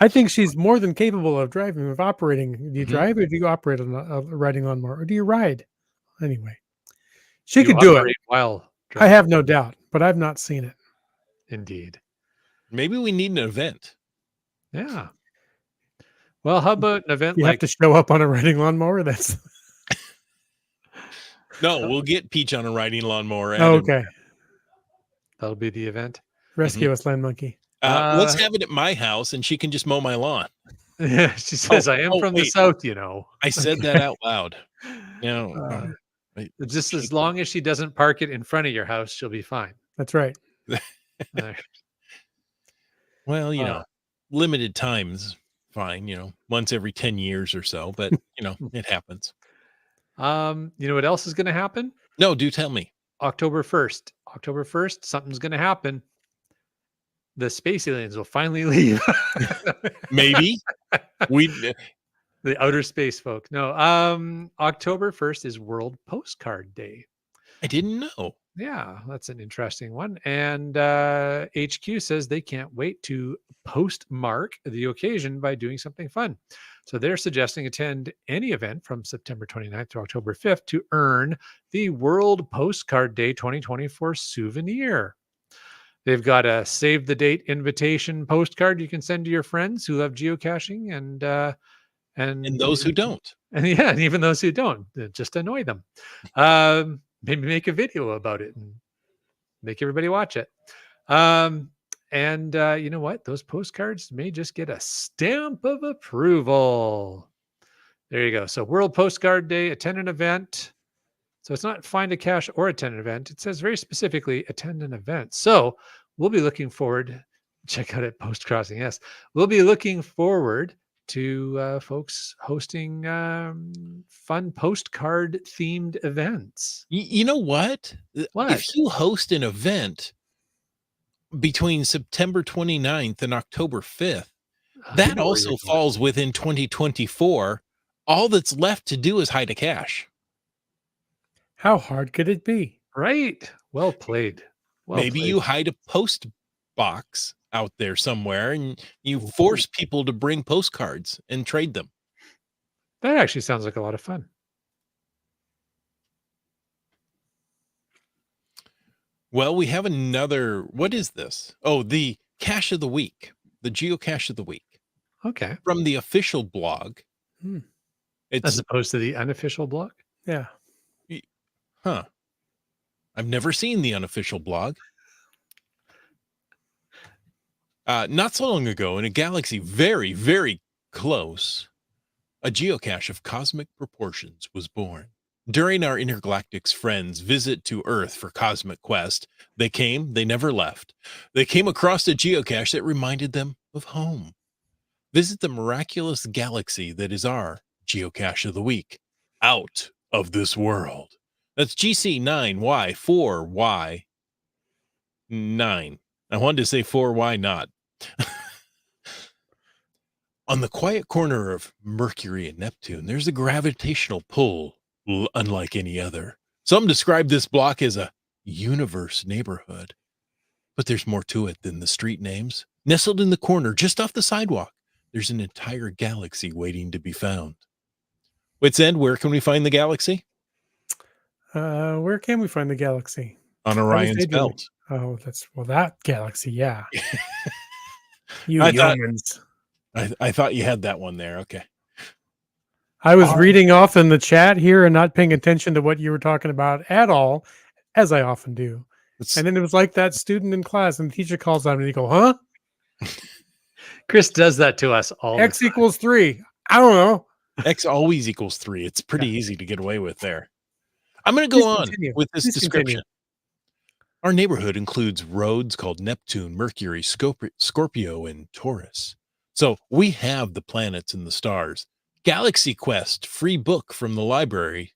I think she's more than capable of driving, of operating. Do you Mhm. drive or do you operate on a riding lawnmower or do you ride? Anyway, she You could do it. operate while I driving. have no doubt, but I've not seen it. Indeed. Maybe we need an event. Yeah. Well, how about an event You like have to show up on a riding lawnmower. That's No, we'll get Peach on a riding lawnmower. oh, okay. that'll be the event? Rescue us, land monkey. Let's have it at my house and she can just mow my lawn. Yeah, she says, I am from the wait. South, I said that out loud. No. Just as long as she doesn't park it in front of your house, she'll be fine. That's right. Uh, Well, limited times. fine, once every 10 years or so, but it happens. You know what else is going to happen? No, do tell me. October 1st. October 1st, something's going to happen. The space aliens will finally leave. Maybe we The outer space folk. No, October 1st is World Postcard Day. I didn't know. Yeah, that's an interesting one. And HQ says they can't wait to postmark the occasion by doing something fun. So they're suggesting attend any event from September 29th to October 5th to earn the World Postcard Day 2024 souvenir. They've got a save the date invitation postcard you can send to your friends who love geocaching And those who don't. and yeah, and even those who don't, just annoy them. Maybe make a video about it and make everybody watch it. And you know what? Those postcards may just get a stamp of approval. There you go. So World Postcard Day, attend an event. So it's not find a cache or attend an event. It says very specifically attend an event. So we'll be looking forward. Check out at Post Crossing. Yes, we'll be looking forward to folks hosting fun postcard themed events. You know what? What? If you host an event between September 29th and October 5th, that also falls within 2024. All that's left to do is hide a cache. How hard could it be? Right. Well played. Maybe you hide a post box out there somewhere and you force people to bring postcards and trade them. That actually sounds like a lot of fun. Well, we have another. What is this? Oh, the cache of the week, the geocache of the week. Okay. From the official blog. It's as opposed to the unofficial blog. Yeah. Huh. I've never seen the unofficial blog. Not so long ago, in a galaxy very, very close, a geocache of cosmic proportions was born. During our Intergalactic's friends' visit to Earth for Cosmic Quest, they came, they never left. They came across a geocache that reminded them of home. Visit the miraculous galaxy that is our geocache of the week. Out of this world. That's GC9Y4Y9. I wanted to say 4Y not. On the quiet corner of Mercury and Neptune, there's a gravitational pull unlike any other. Some describe this block as a universe neighborhood. But there's more to it than the street names. Nestled in the corner, just off the sidewalk, there's an entire galaxy waiting to be found. Wits End, where can we find the galaxy? Where can we find the galaxy? On Orion's belt. Oh, that galaxy, yeah. You I humans. I thought you had that one there. Okay. I was reading off in the chat here and not paying attention to what you were talking about at all, as I often do. And then it was like that student in class, and the teacher calls on me and you go, huh? Chris does that to us all. X equals 3. I don't know. X always equals 3. It's pretty easy to get away with there. I'm going to go on with this description. Our neighborhood includes roads called Neptune, Mercury, Scorpio, and Taurus. So we have the planets and the stars. Galaxy Quest, free book from the library.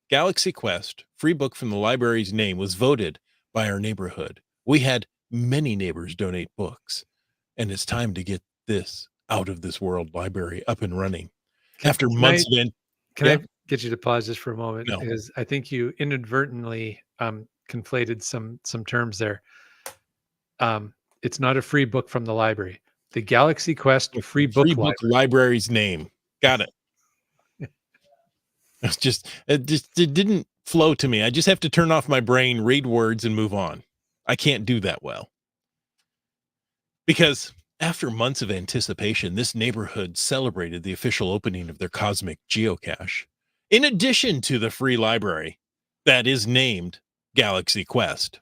Galaxy Quest, free book from the library's name was voted by our neighborhood. We had many neighbors donate books, and it's time to get this out of this world library up and running. After months of Can I get you to pause just for a moment? No. Because I think you inadvertently conflated some terms there. It's not a free book from the library. The Galaxy Quest free book library's name. Got it. It didn't flow to me. I just have to turn off my brain, read words, and move on. I can't do that well. Because after months of anticipation, this neighborhood celebrated the official opening of their cosmic geocache. In addition to the free library that is named Galaxy Quest.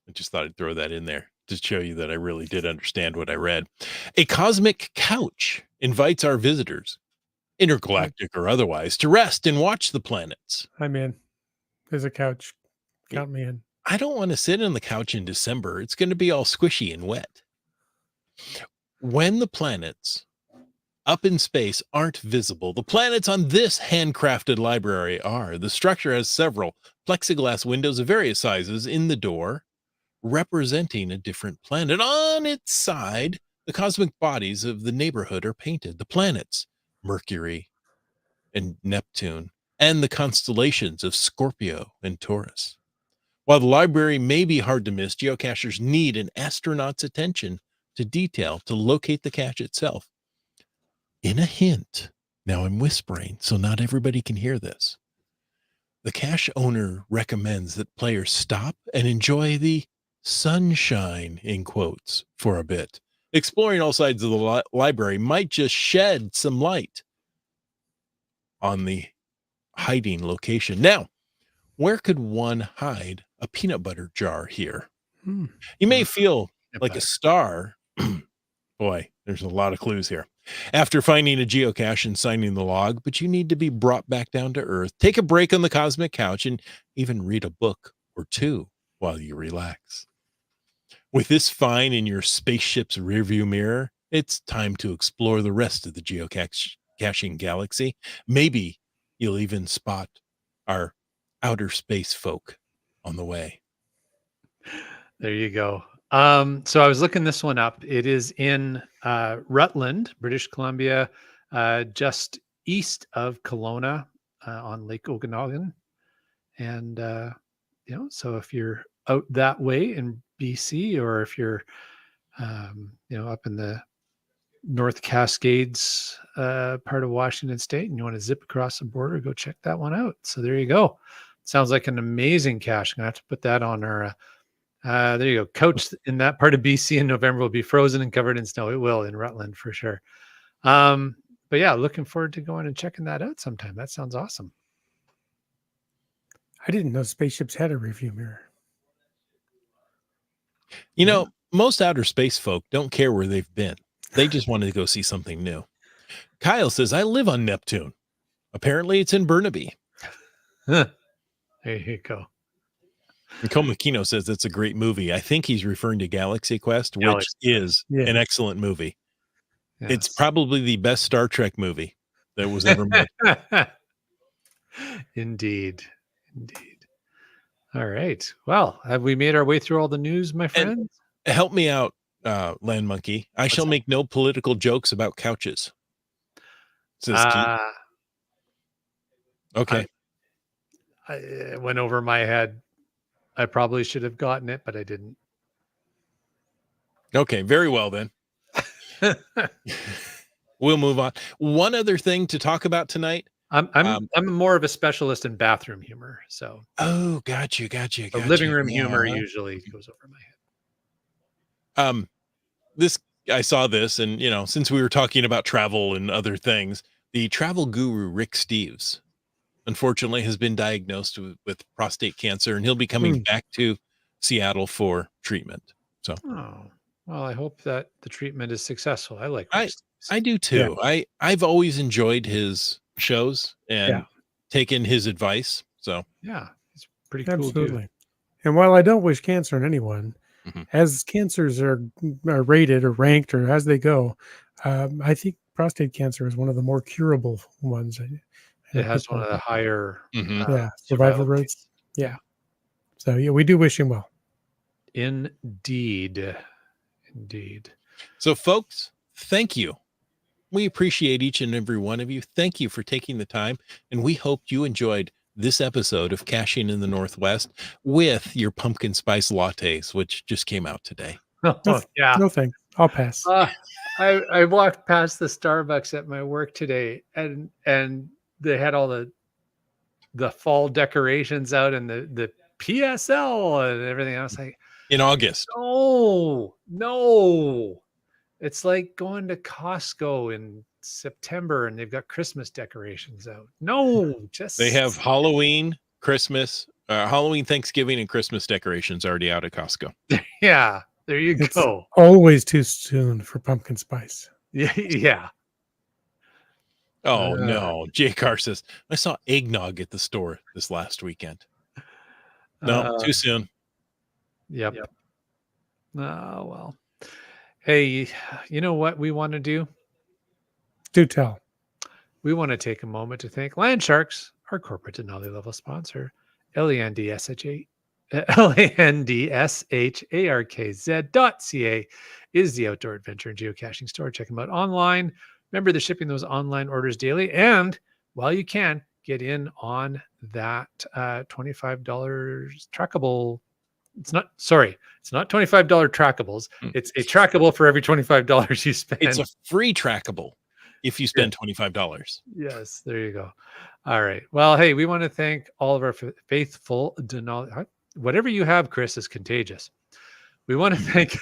I just thought I'd throw that in there to show you that I really did understand what I read. A cosmic couch invites our visitors, intergalactic or otherwise, to rest and watch the planets. I'm in. There's a couch. Count me in. I don't want to sit on the couch in December. It's going to be all squishy and wet. When the planets up in space aren't visible, the planets on this handcrafted library are. The structure has several plexiglass windows of various sizes in the door, representing a different planet. On its side, the cosmic bodies of the neighborhood are painted. The planets, Mercury and Neptune, and the constellations of Scorpio and Taurus. While the library may be hard to miss, geocachers need an astronaut's attention to detail to locate the cache itself. In a hint, now I'm whispering, so not everybody can hear this. The cache owner recommends that players stop and enjoy the sunshine, in quotes, for a bit. Exploring all sides of the library might just shed some light on the hiding location. Now, where could one hide a peanut butter jar here? You may feel like a star. Boy, there's a lot of clues here. After finding a geocache and signing the log, but you need to be brought back down to earth. Take a break on the cosmic couch and even read a book or two while you relax. With this find in your spaceship's rearview mirror, it's time to explore the rest of the geocaching galaxy. Maybe you'll even spot our outer space folk on the way. There you go. So I was looking this one up. It is in Rutland, British Columbia, just east of Kelowna on Lake Okanagan. And, so if you're out that way in BC, or if you're, up in the North Cascades part of Washington State and you want to zip across the border, go check that one out. So there you go. Sounds like an amazing cache. I'm going to have to put that on our there you go. Couch in that part of BC in November will be frozen and covered in snow. It will in Rutland for sure. But yeah, looking forward to going and checking that out sometime. That sounds awesome. I didn't know spaceships had a review mirror. Most outer space folk don't care where they've been. They just wanted to go see something new. Kyle says, I live on Neptune. Apparently it's in Burnaby. There you go. And Komakino says it's a great movie. I think he's referring to Galaxy Quest, which is an excellent movie. Yes. It's probably the best Star Trek movie that was ever made. Indeed. All right. Well, have we made our way through all the news, my friend? And help me out, Land Monkey. I shall make no political jokes about couches. Says Keith. Okay. It went over my head. I probably should have gotten it, but I didn't. Okay, very well then. We'll move on. One other thing to talk about tonight. I'm more of a specialist in bathroom humor. So got you. The living room humor usually goes over my head. I saw this, and since we were talking about travel and other things, the travel guru Rick Steves unfortunately has been diagnosed with prostate cancer, and he'll be coming back to Seattle for treatment. So, well, I hope that the treatment is successsull. I do too. Yeah. I've always enjoyed his shows and taken his advice. So yeah, it's pretty cool. Absolutely. And while I don't wish cancer on anyone, as cancers are rated or ranked or as they go, I think prostate cancer is one of the more curable ones. It has one of the higher survival rates. Yeah. So yeah, we do wish him well. Indeed. So folks, thank you. We appreciate each and every one of you. Thank you for taking the time. And we hope you enjoyed this episode of Caching in the Northwest with your pumpkin spice lattes, which just came out today. No thanks. I'll pass. I walked past the Starbucks at my work today and they had all the fall decorations out and the PSL and everything. I was like, in August. No. It's like going to Costco in September and they've got Christmas decorations out. No, they have Halloween, Christmas, Halloween, Thanksgiving, and Christmas decorations already out at Costco. Yeah, there you go. Always too soon for pumpkin spice. Yeah. Oh no, J Carr says I saw eggnog at the store this last weekend. No, too soon. Yep. Oh well. Hey, you know what we want to do? Do tell. We want to take a moment to thank Land Sharks, our corporate Denali level sponsor. LANDSHARKZ.ca is the outdoor adventure and geocaching store. Check them out online. Remember, they're shipping those online orders daily. And while you can, get in on that $25 trackable. It's not $25 trackables. Hmm. It's a trackable for every $25 you spend. It's a free trackable if you spend $25. Yes, there you go. All right. Well, hey, we want to thank all of our faithful Denali. Whatever you have, Chris, is contagious. We want to thank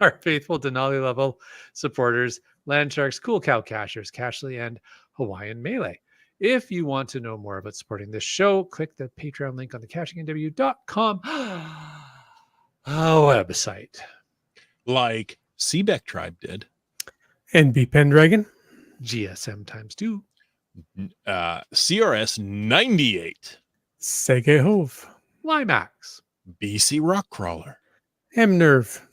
our faithful Denali level supporters, Land Sharks, Cool Cow Cachers, Cashly, and Hawaiian Melee. If you want to know more about supporting this show, click the Patreon link on the cachingandw.com website. Like Seebeck Tribe did. NB Pendragon. GSM times 2. CRS 98. Sege Hove. Limax. BC Rock Crawler. M Nerve.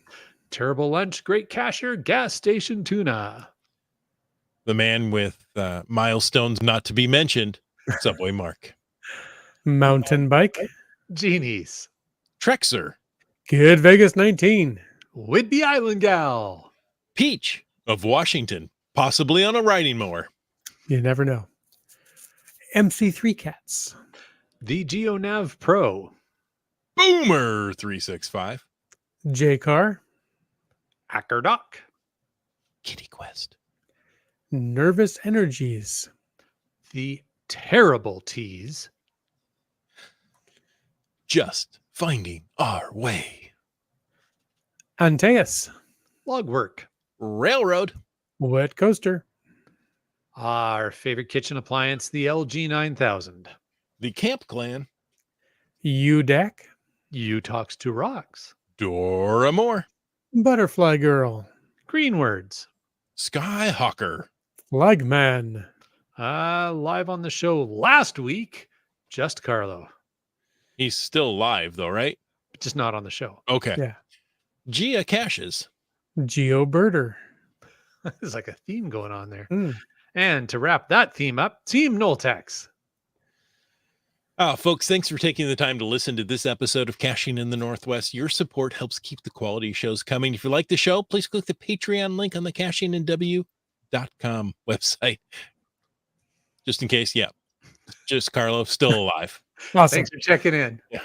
Terrible Lunch, Great Cacher, Gas Station Tuna. The man with milestones not to be mentioned, Subway Mark. Mountain Bike. Genies. Trexer. Kid Vegas 19. Whidbey Island Gal. Peach of Washington, possibly on a riding mower. You never know. MC3 Cats. The GeoNav Pro. Boomer 365. J Car. Ackerdoc. Kitty Quest. Nervous Energies. The Terrible Teas. Just finding our way. Antaeus. Logwork. Railroad. Wet Coaster. Our favorite kitchen appliance, the LG 9000. The Camp Clan. UDAC. You Talks to Rocks. Dora Moore. Butterfly Girl. Greenwords. Skyhawker. Flagman. Live on the show last week, just Carlo. He's still live though, right? Just not on the show. Okay. Yeah. Geocaches. GeoBirder. There's like a theme going on there. Mm. And to wrap that theme up, Team Noltex. Folks, thanks for taking the time to listen to this episode of Caching in the Northwest. Your support helps keep the quality shows coming. If you like the show, please click the Patreon link on the cachingandw.com website. Just in case, yeah. Just Carlo, still alive. Awesome. Thanks for checking in. Yeah.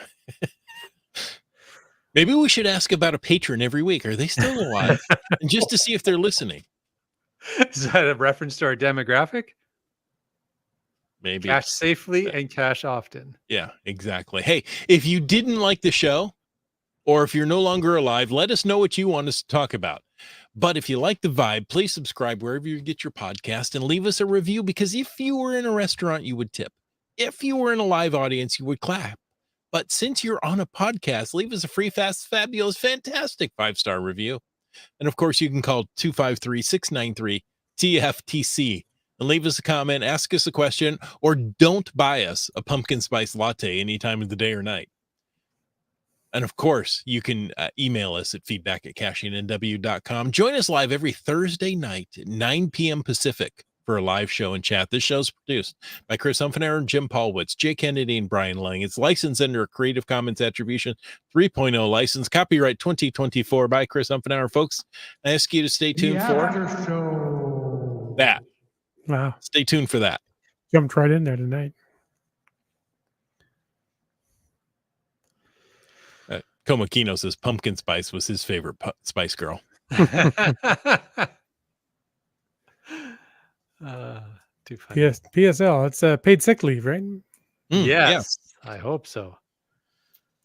Maybe we should ask about a patron every week. Are they still alive? And just to see if they're listening. Is that a reference to our demographic? Maybe. Cash safely and cash often. Yeah, exactly. Hey, if you didn't like the show, or if you're no longer alive, let us know what you want us to talk about. But if you like the vibe, please subscribe wherever you get your podcast and leave us a review, because if you were in a restaurant, you would tip. If you were in a live audience, you would clap. But since you're on a podcast, leave us a free, fast, fabulous, fantastic 5-star review. And of course, you can call 253-693-TFTC and leave us a comment, ask us a question, or don't buy us a pumpkin spice latte any time of the day or night. And of course, you can email us at feedback@cachingandw.com. Join us live every Thursday night at 9 p.m. Pacific for a live show and chat. This show's produced by Chris Humphrey and Jim Paulwitz, Jay Kennedy, and Brian Lang. It's licensed under a Creative Commons Attribution 3.0 license. Copyright 2024 by Chris Humphrey. Folks, I ask you to stay tuned for that. Wow. Stay tuned for that. Jumped right in there tonight. Komakino says pumpkin spice was his favorite Spice Girl. Too funny. Yes, PSL. It's paid sick leave, right? Yes, I hope so.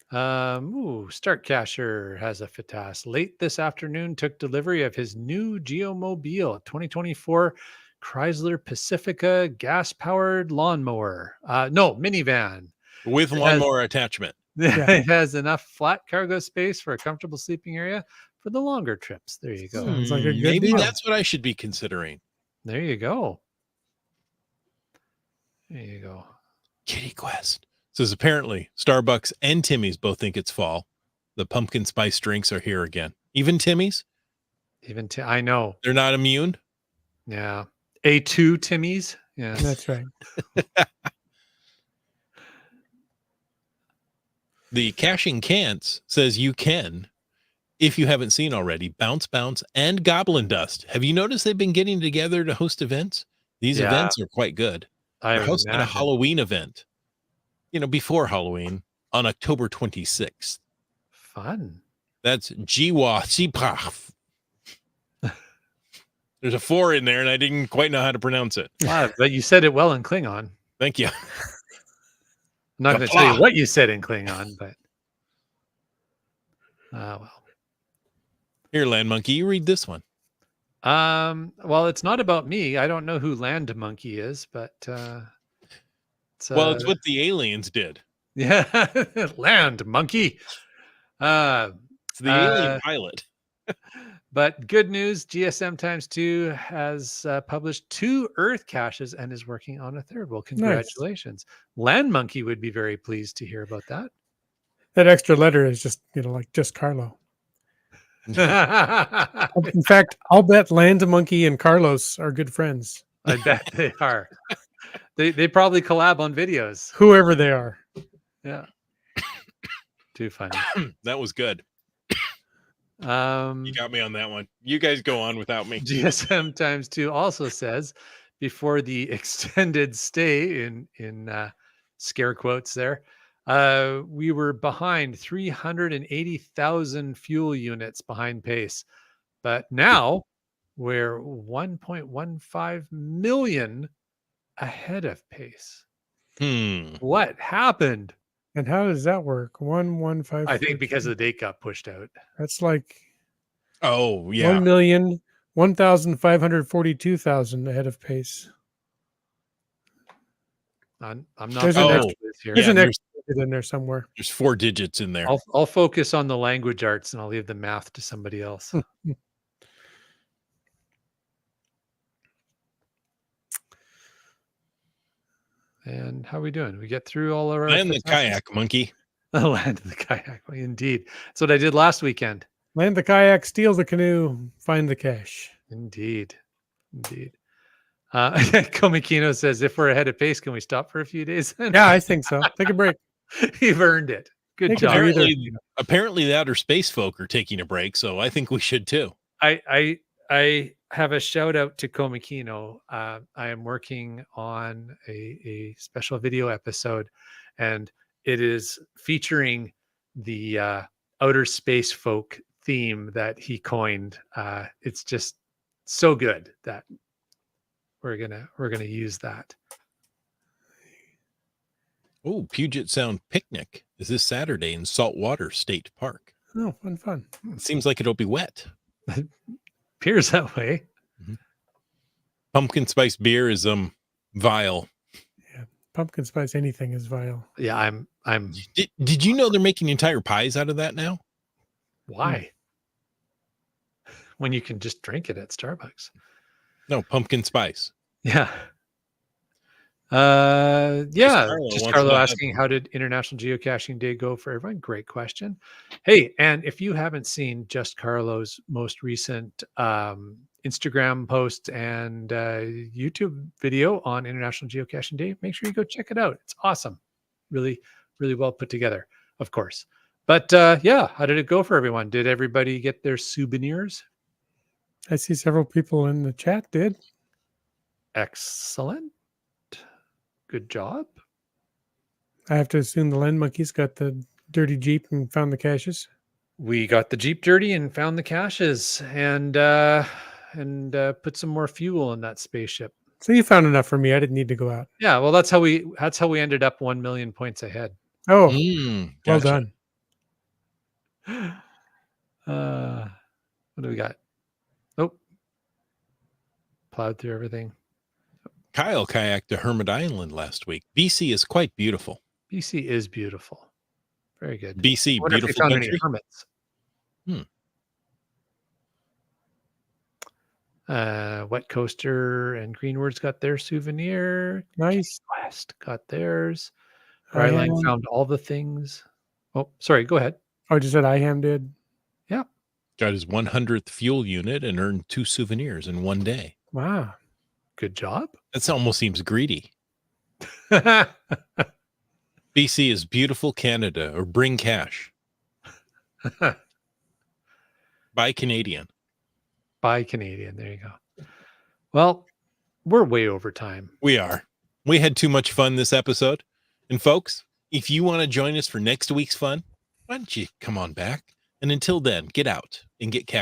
Start Casher has a FITAS. Late this afternoon, took delivery of his new Geomobile 2024 Chrysler Pacifica gas-powered lawnmower. Minivan. With lawnmower attachment. It has enough flat cargo space for a comfortable sleeping area for the longer trips. There you go. Sounds like a good Maybe deal. that's what I should be considering. There you go. There you go. Kitty Quest says apparently Starbucks and Timmy's both think it's fall. The pumpkin spice drinks are here again. Even Timmy's? Even I know. They're not immune. Yeah. A2 Timmies. Yes. That's right. The Caching Cants says you can, if you haven't seen already, Bounce Bounce and Goblin Dust. Have you noticed they've been getting together to host events? These Yeah. events are quite good. I They're would hosting a imagine. Halloween event, before Halloween on October 26th. Fun. That's Jiwa Sipaf. There's a 4 in there, and I didn't quite know how to pronounce it. Wow, but you said it well in Klingon. Thank you. I'm not going to tell you what you said in Klingon, but well. Here, Land Monkey, you read this one. Well, it's not about me. I don't know who Land Monkey is, but It's what the aliens did. Yeah, Land Monkey. It's the alien pilot. But good news, GSM times 2 has published 2 Earth caches and is working on a 3rd. Well, congratulations. Land Monkey would be very pleased to hear about that. That extra letter is just, like just Carlo. In fact, I'll bet Land Monkey and Carlos are good friends. I bet they are. They probably collab on videos. Whoever they are. Yeah. Too funny. That was good. You got me on that one. You guys go on without me. GSM times 2 also says before the extended stay in scare quotes there, we were behind 380,000 fuel units behind pace, but now we're 1.15 million ahead of pace. What happened? And how does that work? 115. I think because the date got pushed out. That's like 1,1,542,000 ahead of pace. I'm not. There's an extra here. There's an extra in there somewhere. There's 4 digits in there. I'll focus on the language arts and I'll leave the math to somebody else. And how are we doing? We get through all of our Land the kayak, monkey. Land the kayak. Indeed. That's what I did last weekend. Land the kayak, steal the canoe, find the cache. Indeed. Komikino says, if we're ahead of pace, can we stop for a few days? Yeah, I think so. Take a break. You've earned it. Good job. Apparently the outer space folk are taking a break, so I think we should too. I have a shout out to Komikino. I am working on a special video episode, and it is featuring the outer space folk theme that he coined. It's just so good that we're gonna use that. Oh, Puget Sound Picnic is this Saturday in Saltwater State Park. Oh, fun. It seems like it'll be wet. Appears that way. Pumpkin spice beer is vile. Yeah, pumpkin spice anything is vile. Yeah, I'm. Did you know they're making entire pies out of that now? Why? When you can just drink it at Starbucks. No, pumpkin spice. Yeah. Just Carlo asking, how did International Geocaching Day go for everyone? Great question. Hey, and if you haven't seen Just Carlo's most recent Instagram post and YouTube video on International Geocaching Day, make sure you go check it out. It's awesome. Really, really well put together, of course. But how did it go for everyone? Did everybody get their souvenirs? I see several people in the chat did. Excellent. Good job. I have to assume the Land Monkeys got the dirty Jeep and found the caches. We got the Jeep dirty and found the caches and put some more fuel in that spaceship. So you found enough for me. I didn't need to go out. Yeah, well, that's how we ended up 1 million points ahead. Oh, well gotcha. done. What do we got? Nope. Plowed through everything. Kyle kayaked to Hermit Island last week. BC is quite beautiful. BC is beautiful. Very good. BC, I beautiful found country. any hermits. Wet Coaster and Greenwoods got their souvenir. Nice. West got theirs. Ryline found all the things. Oh, sorry. Go ahead. Oh, just said IHAM did. Yeah. Got his 100th fuel unit and earned 2 souvenirs in one day. Wow. Good job. That almost seems greedy. BC is beautiful Canada, or bring cash. Buy Canadian. Buy Canadian. There you go. Well, we're way over time. We are. We had too much fun this episode. And folks, if you want to join us for next week's fun, why don't you come on back? And until then, get out and get caching.